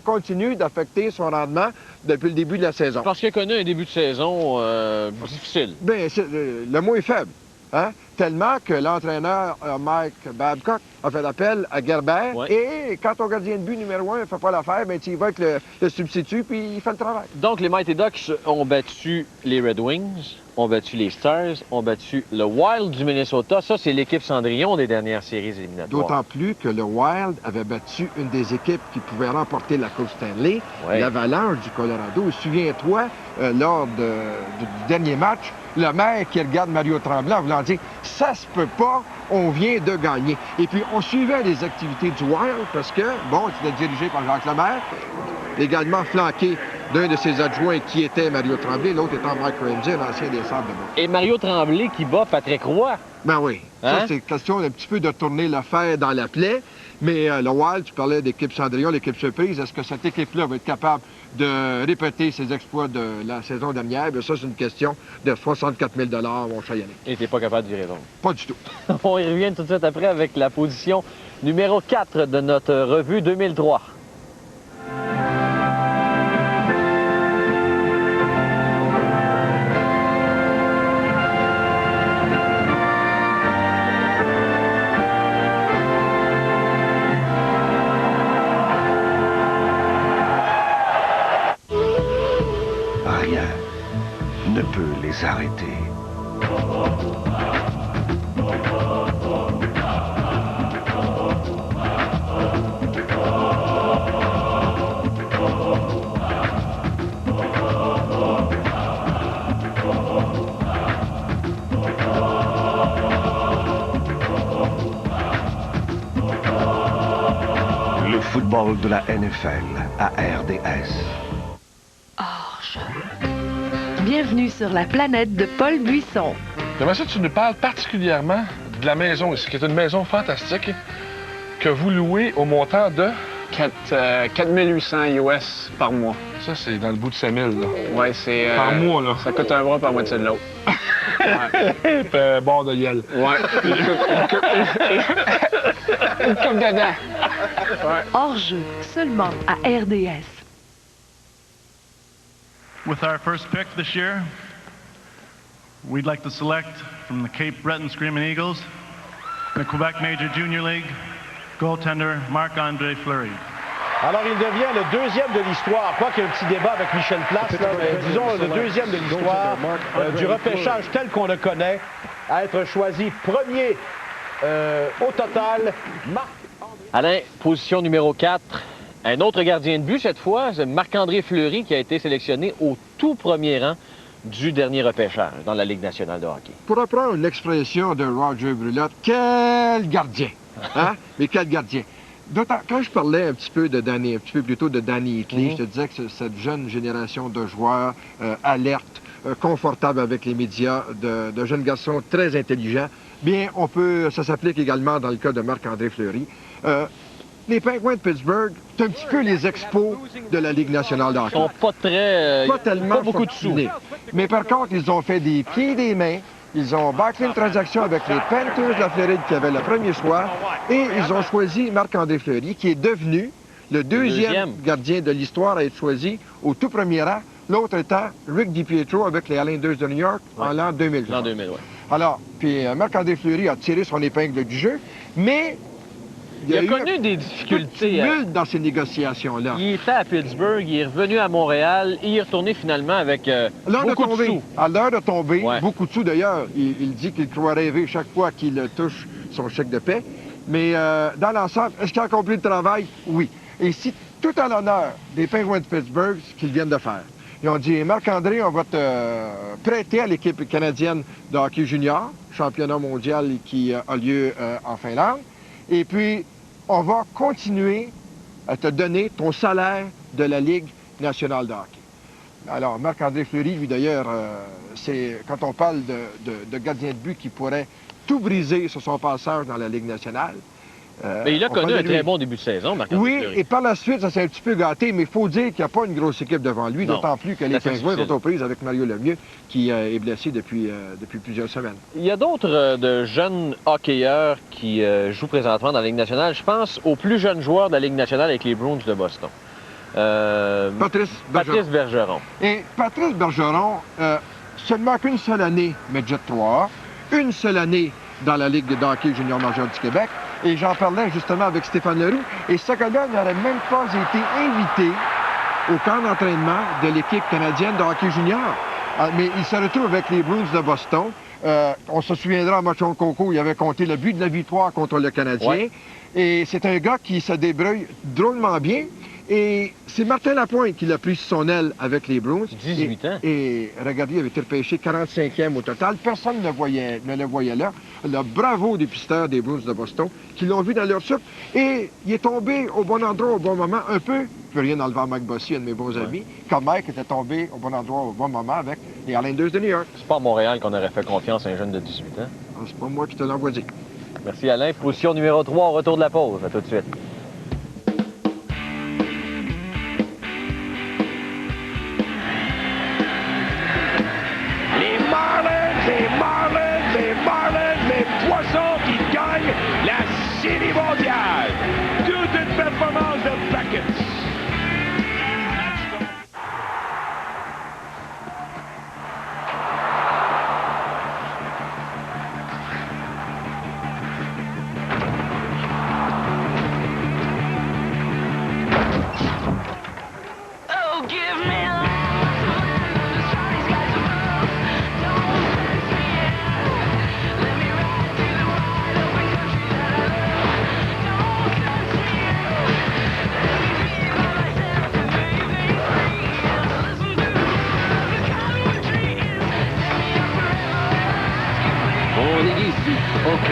continue d'affecter son rendement depuis le début de la saison.
Parce qu'il a connu un début de saison difficile.
Bien, le mot est faible. Hein? Tellement que l'entraîneur Mike Babcock a fait appel à Gerber. Ouais. Et quand ton gardien de but numéro 1 ne fait pas l'affaire, bien, tu y vas avec le substitut puis il fait le travail.
Donc, les Mighty Ducks ont battu les Red Wings, ont battu les Stars, ont battu le Wild du Minnesota. Ça, c'est l'équipe Cendrillon des dernières séries éliminatoires.
D'autant plus que le Wild avait battu une des équipes qui pouvait remporter la Coupe Stanley, l'Avalanche du Colorado. Souviens-toi, lors du dernier match, le maire qui regarde Mario Tremblay en voulant dire « ça se peut pas, on vient de gagner ». Et puis, on suivait les activités du Wild parce que, bon, c'était dirigé par Jacques Lemaire, également flanqué d'un de ses adjoints qui était Mario Tremblay, l'autre étant Mike Ramsey, l'ancien des Sables de Buffalo.
Et Mario Tremblay qui bat Patrick Roy.
Ben oui. Hein? Ça, c'est question d'un petit peu de tourner le fer dans la plaie. Mais le Wild, tu parlais d'équipe Cendrillon, l'équipe surprise. Est-ce que cette équipe-là va être capable de répéter ses exploits de la saison dernière? Bien, ça, c'est une question de 64 000 mon cher Yannick.
Et t'es pas capable d'y répondre?
Pas du tout.
On y revient tout de suite après avec la position numéro 4 de notre revue 2003.
Ne peut les arrêter. Le football de la NFL à RDS.
Bienvenue sur la planète de Paul Buisson.
J'aimerais ça que tu nous parles particulièrement de la maison ici, qui est une maison fantastique que vous louez au montant de...
4800 US par mois.
Ça, c'est dans le bout de 5000, là.
Ouais, c'est...
Par mois, là.
Ça coûte un bras par moitié de l'autre.
Ouais. Bord de gueule.
Ouais. Une coupe dedans.
Ouais. Hors-jeu, seulement à RDS.
With our first pick this year, we'd like to select from the Cape Breton Screaming Eagles, the Quebec Major Junior League, goaltender Marc-André Fleury.
Alors, il devient le deuxième de l'histoire. Quoi qu'il y ait un petit débat avec Michel Place, là, mais disons le deuxième de l'histoire du repêchage tel qu'on le connaît, à être choisi premier au total.
Alain, position numéro 4. Un autre gardien de but, cette fois, c'est Marc-André Fleury, qui a été sélectionné au tout premier rang du dernier repêchage dans la Ligue nationale de hockey.
Pour reprendre l'expression de Roger Brulotte, quel gardien! Hein? Mais quel gardien! Quand je parlais un petit peu plus tôt de Danny Hitley, je te disais que cette jeune génération de joueurs alertes, confortables avec les médias, de jeunes garçons très intelligents, bien, ça s'applique également dans le cas de Marc-André Fleury. Les Penguins de Pittsburgh, c'est un petit peu les expos de la Ligue nationale de hockey.
Ils sont pas très...
pas tellement
pas beaucoup de sous.
Mais par contre, ils ont fait des pieds et des mains. Ils ont bâclé une transaction avec les Panthers de la Floride qui avaient le premier choix. Et ils ont choisi Marc-André Fleury, qui est devenu le deuxième gardien de l'histoire à être choisi au tout premier rang. L'autre étant Rick DiPietro avec les Islanders de New York en l'an 2000.
L'an 2000, oui.
Alors, puis Marc-André Fleury a tiré son épingle du jeu, mais...
Il a connu des difficultés.
Dans ces négociations-là.
Il était à Pittsburgh, il est revenu à Montréal et il est retourné finalement avec beaucoup de sous.
À l'heure de tomber, beaucoup de sous d'ailleurs. Il dit qu'il croit rêver chaque fois qu'il touche son chèque de paie. Mais dans l'ensemble, est-ce qu'il a accompli le travail? Oui. Et c'est tout à l'honneur des Penguins de Pittsburgh ce qu'ils viennent de faire. Ils ont dit, Marc-André, on va te prêter à l'équipe canadienne de hockey junior, championnat mondial qui a lieu en Finlande. Et puis, on va continuer à te donner ton salaire de la Ligue nationale de hockey. Alors, Marc-André Fleury, lui d'ailleurs, c'est quand on parle de gardien de but qui pourrait tout briser sur son passage dans la Ligue nationale,
Mais il a
on
connu
parlait
un
de
très
lui.
bon début de saison, Marc-André
Oui,
Fleury.
et par la suite, ça s'est un petit peu gâté, mais il faut dire qu'il n'y a pas une grosse équipe devant lui,
Non.
d'autant plus que les
C'est assez
Pingouins
difficile.
sont aux prises avec Mario Lemieux, qui est blessé depuis plusieurs semaines.
Il y a d'autres de jeunes hockeyeurs qui jouent présentement dans la Ligue nationale. Je pense aux plus jeunes joueurs de la Ligue nationale avec les Bruins de Boston. Patrice Bergeron.
Et Patrice Bergeron, seulement qu'une seule année Midget 3, une seule année dans la Ligue de hockey junior majeur du Québec. Et j'en parlais justement avec Stéphane Leroux. Et ce gars-là n'aurait même pas été invité au camp d'entraînement de l'équipe canadienne de hockey junior. Mais il se retrouve avec les Bruins de Boston. On se souviendra en match de concours, il avait compté le but de la victoire contre le Canadien.
Ouais.
Et c'est un gars qui se débrouille drôlement bien. Et c'est Martin Lapointe qui l'a pris sur son aile avec les Bruins.
18 ans.
Et regardez, il avait été repêché 45e au total. Personne ne le voyait là. Le bravo des pisteurs des Bruins de Boston qui l'ont vu dans leur soupe. Et il est tombé au bon endroit au bon moment, un peu. Je peux rien enlever à Mike Bossy, un de mes bons amis. Comme Mike était tombé au bon endroit au bon moment avec les Islanders de New York.
C'est pas à Montréal qu'on aurait fait confiance à un jeune de 18 ans.
C'est pas moi qui te l'envoie dire.
Merci Alain. Position numéro 3 au retour de la pause. À tout de suite.
Les Marlins, les Poissons qui gagnent la Série mondiale. Toute une performance de Beckett.
On est ici. OK.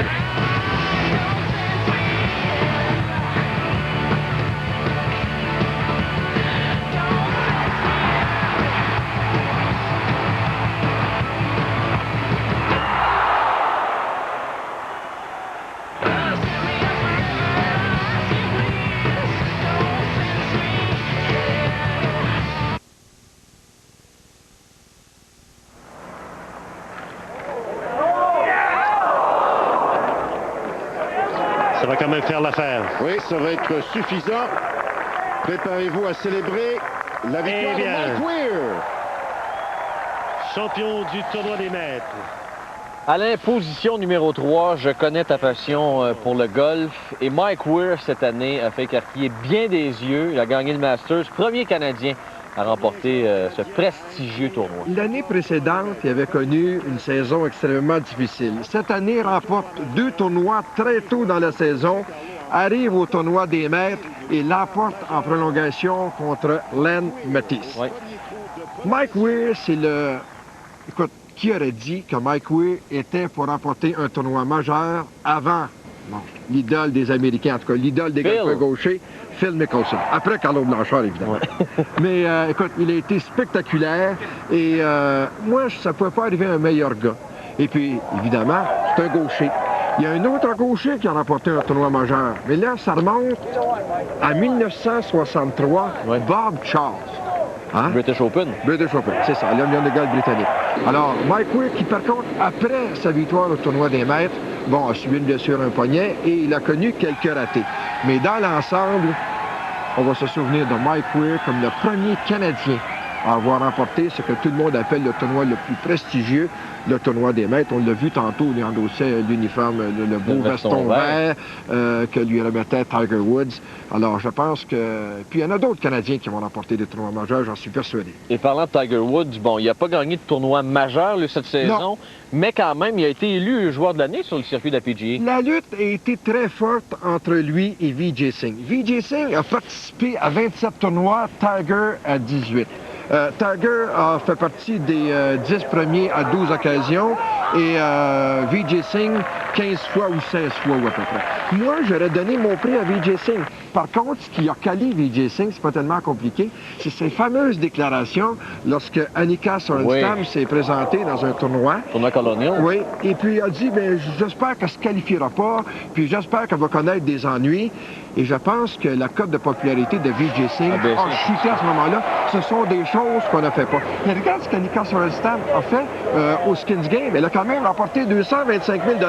Ça va quand même faire l'affaire. Oui, ça va être suffisant. Préparez-vous à célébrer la victoire de Mike Weir. Champion du tournoi des maîtres.
Alain, position numéro 3. Je connais ta passion pour le golf. Et Mike Weir, cette année, a fait écarquiller bien des yeux. Il a gagné le Masters. Premier Canadien à remporter ce prestigieux tournoi.
L'année précédente, il avait connu une saison extrêmement difficile. Cette année, il remporte 2 tournois très tôt dans la saison, arrive au tournoi des maîtres et l'emporte en prolongation contre Len Matisse.
Oui.
Mike Weir, c'est le... Écoute, qui aurait dit que Mike Weir était pour remporter un tournoi majeur avant l'idole des Américains, en tout cas l'idole des golfeurs gauchers, Phil Mickelson. Après Carlo Blanchard, évidemment. Ouais. Mais écoute, il a été spectaculaire et moi, ça ne pouvait pas arriver à un meilleur gars. Et puis, évidemment, c'est un gaucher. Il y a un autre gaucher qui a remporté un tournoi majeur. Mais là, ça remonte à 1963, Bob Charles. Hein?
British Open.
British Open, c'est ça, l'homme de golf britannique. Alors, Mike Weir, qui par contre, après sa victoire au tournoi des maîtres, bon, a subi une blessure à un poignet et il a connu quelques ratés. Mais dans l'ensemble, on va se souvenir de Mike Weir comme le premier Canadien à avoir remporté ce que tout le monde appelle le tournoi le plus prestigieux, le tournoi des maîtres. On l'a vu tantôt, il endossait l'uniforme, le beau veston vert que lui remettait Tiger Woods. Alors, je pense que... Puis, il y en a d'autres Canadiens qui vont remporter des tournois majeurs, j'en suis persuadé.
Et parlant de Tiger Woods, bon, il n'a pas gagné de tournoi majeur lui, cette saison, non. Mais quand même, il a été élu joueur de l'année sur le circuit de la PGA.
La lutte a été très forte entre lui et Vijay Singh. Vijay Singh a participé à 27 tournois, Tiger à 18. Tiger a fait partie des 10 premiers à 12 occasions et Vijay Singh 15 fois ou 16 fois ou à peu près. Moi, j'aurais donné mon prix à Vijay Singh. Par contre, ce qui a calé Vijay Singh, c'est pas tellement compliqué, c'est ces fameuses déclarations lorsque Annika Sorenstam s'est présentée dans un tournoi.
Tournoi colonial.
Oui, et puis elle a dit, bien, j'espère qu'elle se qualifiera pas, puis j'espère qu'elle va connaître des ennuis. Et je pense que la cote de popularité de Vijay Singh a chuté à ce moment-là. Ce sont des choses qu'on ne fait pas. Mais regarde ce qu'Annika Sorenstam a fait au Skins Game. Elle a quand même remporté 225 000 $.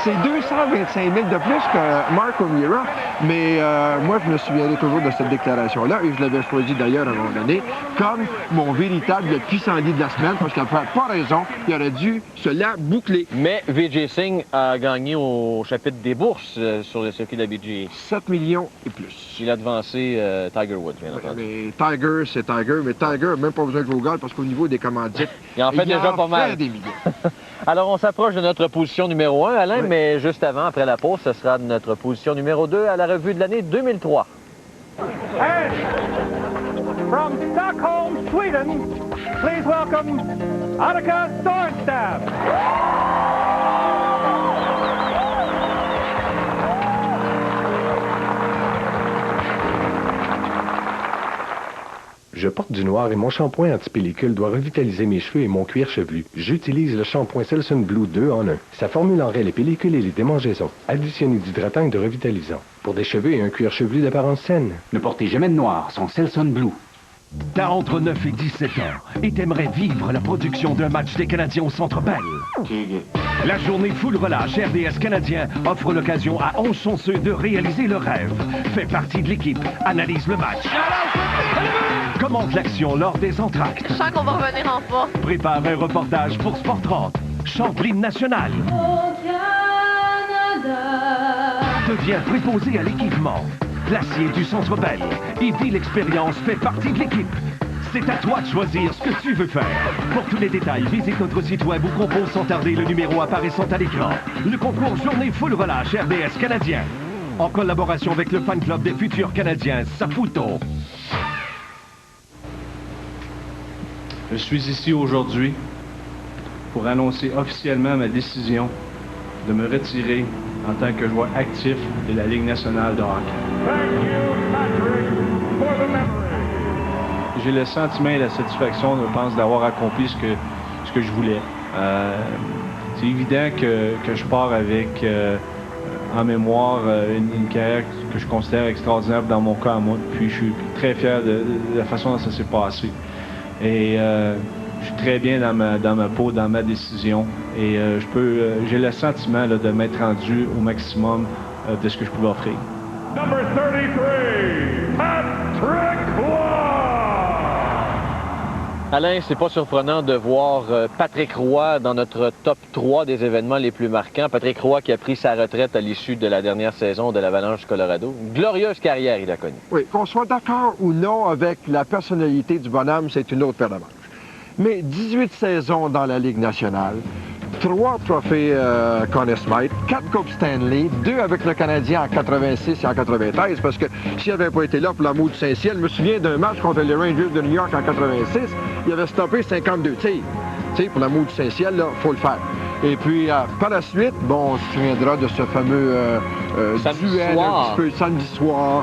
C'est 225 000 de plus que Mark O'Meara. Mais moi, je me souviendrai toujours de cette déclaration-là. Et je l'avais choisi d'ailleurs à un moment donné comme mon véritable pissenlit de la semaine. Parce qu'elle n'avait pas raison. Il aurait dû se la boucler.
Mais Vijay Singh a gagné au chapitre des bourses sur le circuit de la BGA.
7 millions et plus.
Il a devancé Tiger Woods, bien entendu.
Mais Tiger, c'est Tiger. Mais Tiger n'a même pas besoin de jouer au golf parce qu'au niveau des commandites,
il en fait déjà pas mal.
Des millions.
Alors, on s'approche de notre position numéro 1, Alain, mais juste avant, après la pause, ce sera notre position numéro 2 à la revue de l'année 2003.
And from Stockholm, Sweden, please welcome Annika Sorenstam.
Je porte du noir et mon shampoing anti-pellicule doit revitaliser mes cheveux et mon cuir chevelu. J'utilise le shampoing Selsun Blue 2 en 1. Sa formule enraie les pellicules et les démangeaisons, additionnée d'hydratant et de revitalisant. Pour des cheveux et un cuir chevelu d'apparence saine.
Ne portez jamais de noir, son Selsun Blue.
T'as entre 9 et 17 ans et t'aimerais vivre la production d'un match des Canadiens au Centre Bell. La journée full relâche RDS Canadien offre l'occasion à 11 chanceux de réaliser leur rêve. Fais partie de l'équipe, analyse le match. Commente l'action lors des entractes.
Je sens qu'on va revenir en force.
Prépare un reportage pour Sport 30. Chante l'hymne national.
Au Canada.
Deviens préposé à l'équipement. Glacier du Centre Bell et vis l'expérience, fais partie de l'équipe. C'est à toi de choisir ce que tu veux faire. Pour tous les détails, visite notre site web ou compose sans tarder le numéro apparaissant à l'écran. Le concours Journée Full Relâche RDS Canadien. En collaboration avec le fan club des futurs Canadiens, Saputo.
Je suis ici aujourd'hui pour annoncer officiellement ma décision de me retirer en tant que joueur actif de la Ligue nationale de hockey. J'ai le sentiment et la satisfaction, je pense, d'avoir accompli ce que je voulais. C'est évident que je pars avec en mémoire une carrière que je considère extraordinaire dans mon cas à moi. Puis je suis très fier de la façon dont ça s'est passé. Et je suis très bien dans ma peau, dans ma décision. Et j'ai le sentiment là, de m'être rendu au maximum de ce que je pouvais offrir.
Number 33, Patrick Roy.
Alain, c'est pas surprenant de voir Patrick Roy dans notre top 3 des événements les plus marquants. Patrick Roy qui a pris sa retraite à l'issue de la dernière saison de l'Avalanche du Colorado. Une glorieuse carrière, il a connue.
Oui, qu'on soit d'accord ou non avec la personnalité du bonhomme, c'est une autre paire de manches. Mais 18 saisons dans la Ligue nationale, 3 trophées Conn Smythe, 4 Coupes Stanley, 2 avec le Canadien en 86 et en 93, parce que s'il n'avait pas été là pour l'amour du Saint-Ciel, je me souviens d'un match contre les Rangers de New York en 86, il avait stoppé 52 tirs. Tu sais, pour l'amour du Saint-Ciel, là, il faut le faire. Et puis, par la suite, bon, on se souviendra de ce fameux duel un petit peu samedi soir.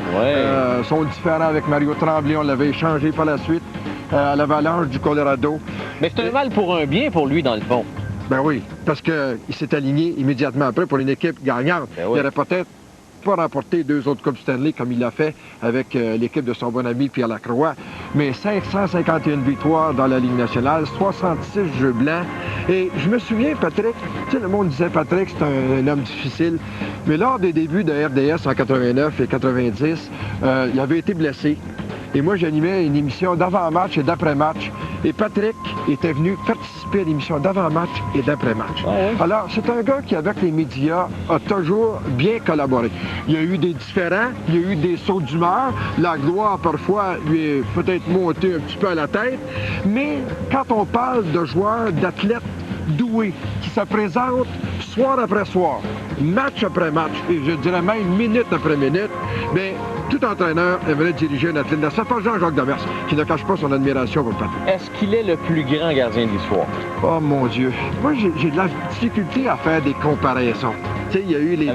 Son différent avec Mario Tremblay, on l'avait échangé par la suite à l'Avalanche du Colorado.
Mais c'est un mal pour un bien pour lui, dans le fond.
Ben oui, parce qu'il s'est aligné immédiatement après pour une équipe gagnante. Ben oui. Il aurait peut-être pas remporté 2 autres Coupes Stanley comme il l'a fait avec l'équipe de son bon ami Pierre Lacroix. Mais 551 victoires dans la Ligue nationale, 66 jeux blancs. Et je me souviens, Patrick, tu sais, le monde disait Patrick, c'est un homme difficile. Mais lors des débuts de RDS en 89 et 90, il avait été blessé. Et moi, j'animais une émission d'avant-match et d'après-match. Et Patrick était venu participer à l'émission d'avant-match et d'après-match. Ah oui? Alors, c'est un gars qui, avec les médias, a toujours bien collaboré. Il y a eu des différends, il y a eu des sauts d'humeur. La gloire, parfois, lui est peut-être montée un petit peu à la tête. Mais quand on parle de joueurs, d'athlètes doués, qui se présentent soir après soir, match après match, et je dirais même minute après minute, bien, tout entraîneur aimerait diriger un athlète. Ça fait Jean-Jacques Demers, qui ne cache pas son admiration pour Patrick.
Est-ce qu'il est le plus grand gardien de l'histoire?
Oh mon Dieu. Moi, j'ai de la difficulté à faire des comparaisons. Tu sais, il y a eu les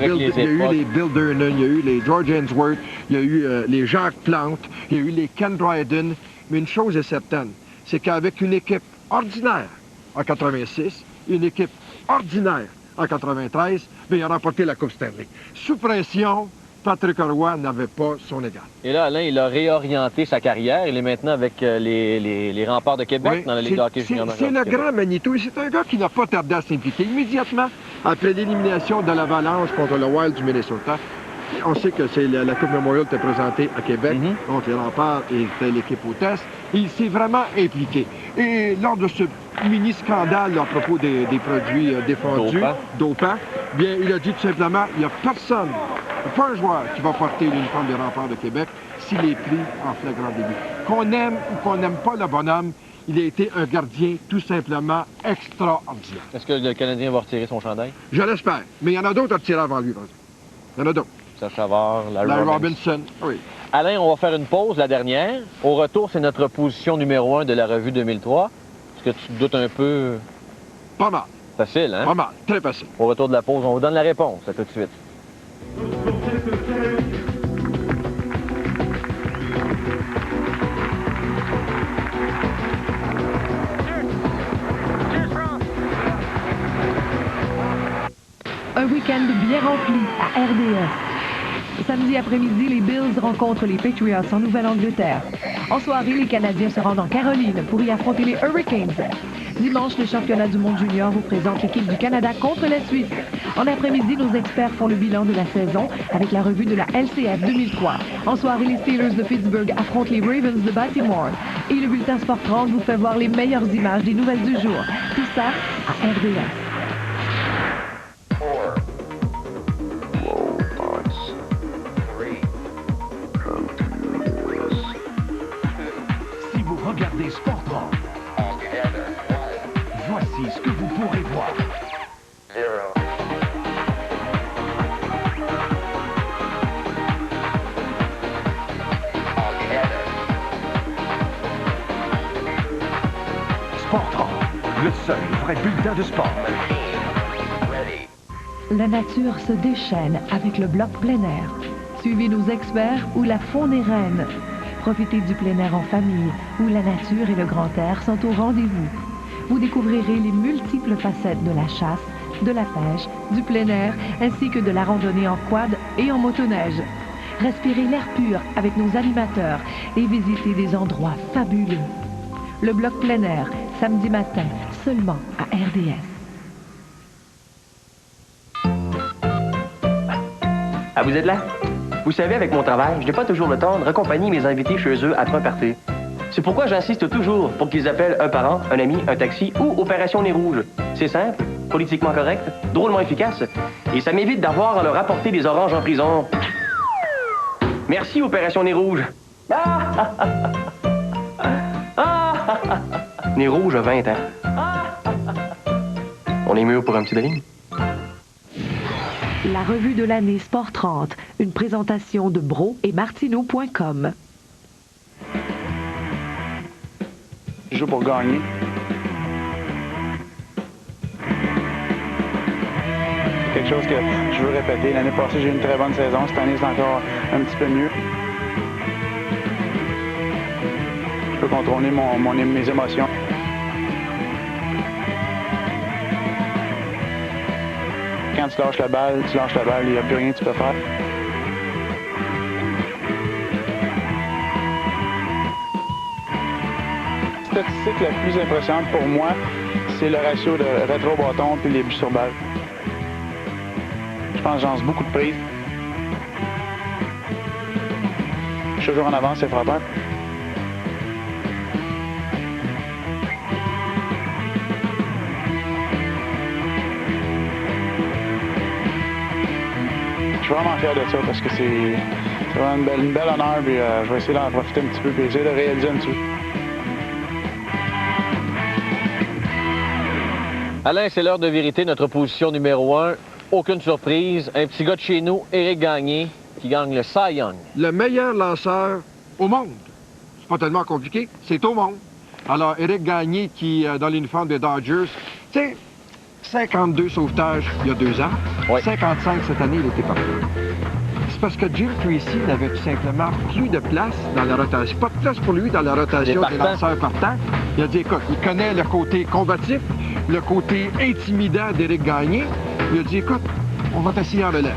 Bill Durnan, il y a eu les George Ainsworth, il y a eu les Jacques Plante, il y a eu les Ken Dryden. Mais une chose est certaine, c'est qu'avec une équipe ordinaire en 86, une équipe ordinaire en 93, bien, il a remporté la Coupe Stanley. Sous pression, Patrick Roy n'avait pas son égal.
Et là, Alain, il a réorienté sa carrière. Il est maintenant avec les Remparts de Québec dans la Ligue de hockey junior major.
C'est le grand Manitou. C'est un gars qui n'a pas tardé à s'impliquer. Immédiatement, après l'élimination de l'Avalanche contre le Wild du Minnesota, on sait que la Coupe Memorial était présentée à Québec, donc les Remparts étaient l'équipe hôtesse. Il s'est vraiment impliqué. Et lors de ce mini-scandale à propos des produits défendus, dopants, bien, il a dit tout simplement, il n'y a personne, pas un joueur qui va porter l'uniforme des Remparts de Québec s'il est pris en flagrant délit. Qu'on aime ou qu'on n'aime pas le bonhomme, il a été un gardien tout simplement extraordinaire.
Est-ce que le Canadien va retirer son chandail?
Je l'espère, mais il y en a d'autres à retirer avant lui, par exemple. Il y en a d'autres.
Serge Savard,
Larry Robinson. Oui.
Alain, on va faire une pause, la dernière. Au retour, c'est notre position numéro 1 de la revue 2003. Est-ce que tu te doutes un peu?
Pas mal.
Facile, hein?
Pas mal. Très facile.
Au retour de la pause, on vous donne la réponse. À tout de suite.
Un week-end bien rempli à RDS. Samedi après-midi, les Bills rencontrent les Patriots en Nouvelle-Angleterre. En soirée, les Canadiens se rendent en Caroline pour y affronter les Hurricanes. Dimanche, le championnat du monde junior vous présente l'équipe du Canada contre la Suisse. En après-midi, nos experts font le bilan de la saison avec la revue de la LCF 2003. En soirée, les Steelers de Pittsburgh affrontent les Ravens de Baltimore. Et le bulletin Sport 30 vous fait voir les meilleures images des nouvelles du jour. Tout ça à RDS.
Regardez Sport 30. Voici ce que vous pourrez voir. Sport 30, le seul vrai bulletin de sport.
La nature se déchaîne avec le bloc plein air. Suivez nos experts ou la faune est reine. Profitez du plein air en famille, où la nature et le grand air sont au rendez-vous. Vous découvrirez les multiples facettes de la chasse, de la pêche, du plein air, ainsi que de la randonnée en quad et en motoneige. Respirez l'air pur avec nos animateurs et visitez des endroits fabuleux. Le bloc plein air, samedi matin, seulement à RDS.
Ah, vous êtes là? Vous savez, avec mon travail, je n'ai pas toujours le temps de raccompagner mes invités chez eux après un party. C'est pourquoi j'insiste toujours pour qu'ils appellent un parent, un ami, un taxi ou Opération Nez Rouge. C'est simple, politiquement correct, drôlement efficace, et ça m'évite d'avoir à leur apporter des oranges en prison. Merci, Opération Nez Rouge. Nez Rouge a 20 ans. On est mûr pour un petit drink.
La revue de l'année Sport 30, une présentation de Bro et Martineau.com.
Je joue pour gagner. C'est quelque chose que je veux répéter. L'année passée, j'ai eu une très bonne saison. Cette année, c'est encore un petit peu mieux. Je peux contrôler mes émotions. Quand tu lâches la balle, il n'y a plus rien que tu peux faire. La statistique la plus impressionnante pour moi, c'est le ratio de rétro-bâton puis les buts sur balle. Je pense que j'en ai beaucoup de prises. Je suis toujours en avance, c'est frappant. Je suis vraiment fier de ça parce que c'est vraiment une belle honneur puis je vais essayer d'en profiter un petit peu et essayer de réaliser un petit peu.
Alain, c'est l'heure de vérité, notre position numéro 1. Aucune surprise, un petit gars de chez nous, Éric Gagné, qui gagne le Cy Young.
Le meilleur lanceur au monde. C'est pas tellement compliqué, c'est au monde. Alors, Éric Gagné qui, dans l'uniforme des Dodgers, tu sais, 52 sauvetages il y a 2 ans. 55 cette année, il était partout. C'est parce que Jim Tracy n'avait tout simplement plus de place dans la rotation. Pas de place pour lui dans la rotation des lanceurs partants. Il a dit, écoute, il connaît le côté combatif, le côté intimidant d'Éric Gagné. Il a dit, écoute, on va t'essayer en relève.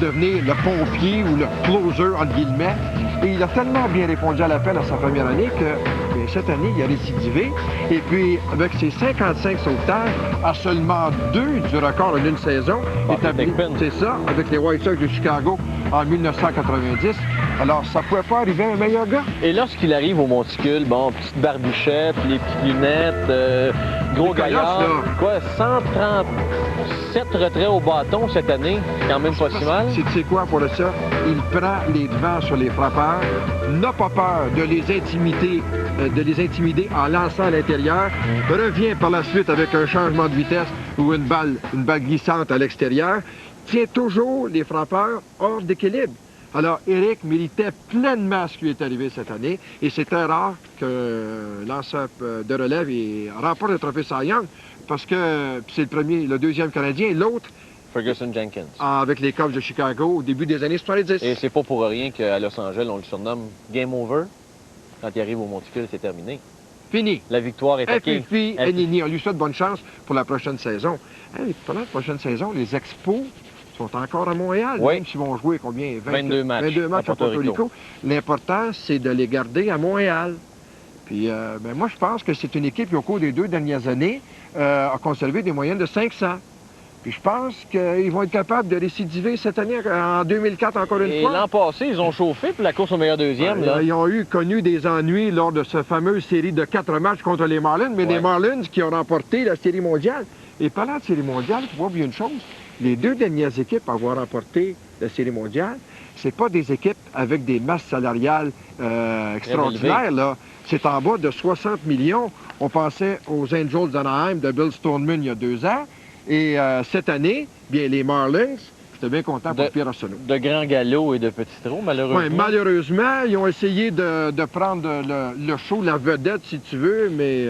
Devenir le pompier ou le closer, entre guillemets. Et il a tellement bien répondu à l'appel à sa première année que bien, cette année, il a récidivé. Et puis, avec ses 55 sauvetages, à seulement 2 du record en une saison, établi, c'est ça, avec les White Sox de Chicago en 1990. Alors, ça pouvait pas arriver à un meilleur gars.
Et lorsqu'il arrive au monticule, bon, petite barbichette, les petites lunettes, gros gaillard, quoi, 137 retraits au bâton cette année, c'est quand même pas si mal.
Tu sais quoi pour ça? Il prend les devants sur les frappeurs, n'a pas peur de les intimider en lançant à l'intérieur, revient par la suite avec un changement de vitesse ou une balle glissante à l'extérieur, tient toujours les frappeurs hors d'équilibre. Alors, Éric méritait pleinement ce qui lui est arrivé cette année, et c'était rare que lanceur de relève remporte le trophée Cy Young, parce que c'est le deuxième Canadien, l'autre,
Ferguson Jenkins.
Avec les Cubs de Chicago au début des années 70.
Et c'est pas pour rien qu'à Los Angeles, on le surnomme Game Over. Quand il arrive au monticule, c'est terminé.
Fini.
La victoire est acquise.
FFP et Nini, on lui souhaite bonne chance pour la prochaine saison. Hey, pendant la prochaine saison, les Expos sont encore à Montréal, même s'ils vont jouer combien?
22 matchs.
22 matchs à Porto Rico. L'important, c'est de les garder à Montréal. Puis, moi, je pense que c'est une équipe qui, au cours des 2 dernières années, a conservé des moyennes de 500. Puis je pense qu'ils vont être capables de récidiver cette année, en 2004, encore une fois.
Et l'an passé, ils ont chauffé pour la course au meilleur deuxième. Là.
Ils ont connu des ennuis lors de cette fameuse série de 4 matchs contre les Marlins, mais les Marlins qui ont remporté la série mondiale. Et parlant de série mondiale, il faut voir bien une chose. Les 2 dernières équipes à avoir remporté la série mondiale, c'est pas des équipes avec des masses salariales extraordinaires, là. C'est en bas de 60 millions. On pensait aux Angels d'Anaheim de Bill Stoneman il y a 2 ans. Et cette année, bien, les Marlins, j'étais bien content pour Pierre Arsenault.
De grands galops et de petits trous, malheureusement.
Oui, malheureusement, ils ont essayé de prendre le show, la vedette, si tu veux, mais...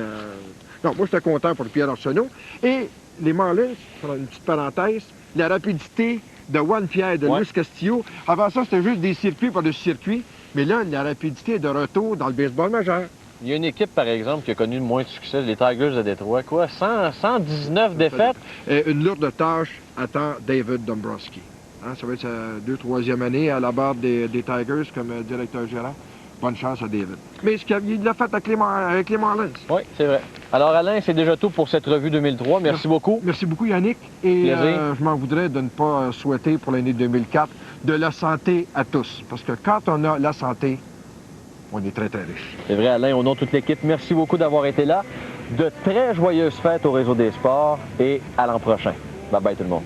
Non, moi, j'étais content pour Pierre Arsenault. Et les Marlins, pour une petite parenthèse, la rapidité de Juan Pierre, de Luis Castillo. Avant ça, c'était juste des circuits par-dessus circuits. Mais là, la rapidité est de retour dans le baseball majeur.
Il y a une équipe, par exemple, qui a connu moins de succès, les Tigers de Détroit. Quoi? 119 défaites?
Une lourde tâche attend David Dombrowski. Hein, ça va être sa 2e, 3e année à la barre des Tigers comme directeur gérant. Bonne chance à David. Mais il l'a fait avec les Marlins.
Oui, c'est vrai. Alors, Alain, c'est déjà tout pour cette revue 2003. Merci beaucoup.
Merci beaucoup, Yannick. Et je m'en voudrais de ne pas souhaiter pour l'année 2004 de la santé à tous. Parce que quand on a la santé, on est très, très riche.
C'est vrai, Alain, au nom de toute l'équipe, merci beaucoup d'avoir été là. De très joyeuses fêtes au Réseau des sports et à l'an prochain. Bye-bye tout le monde.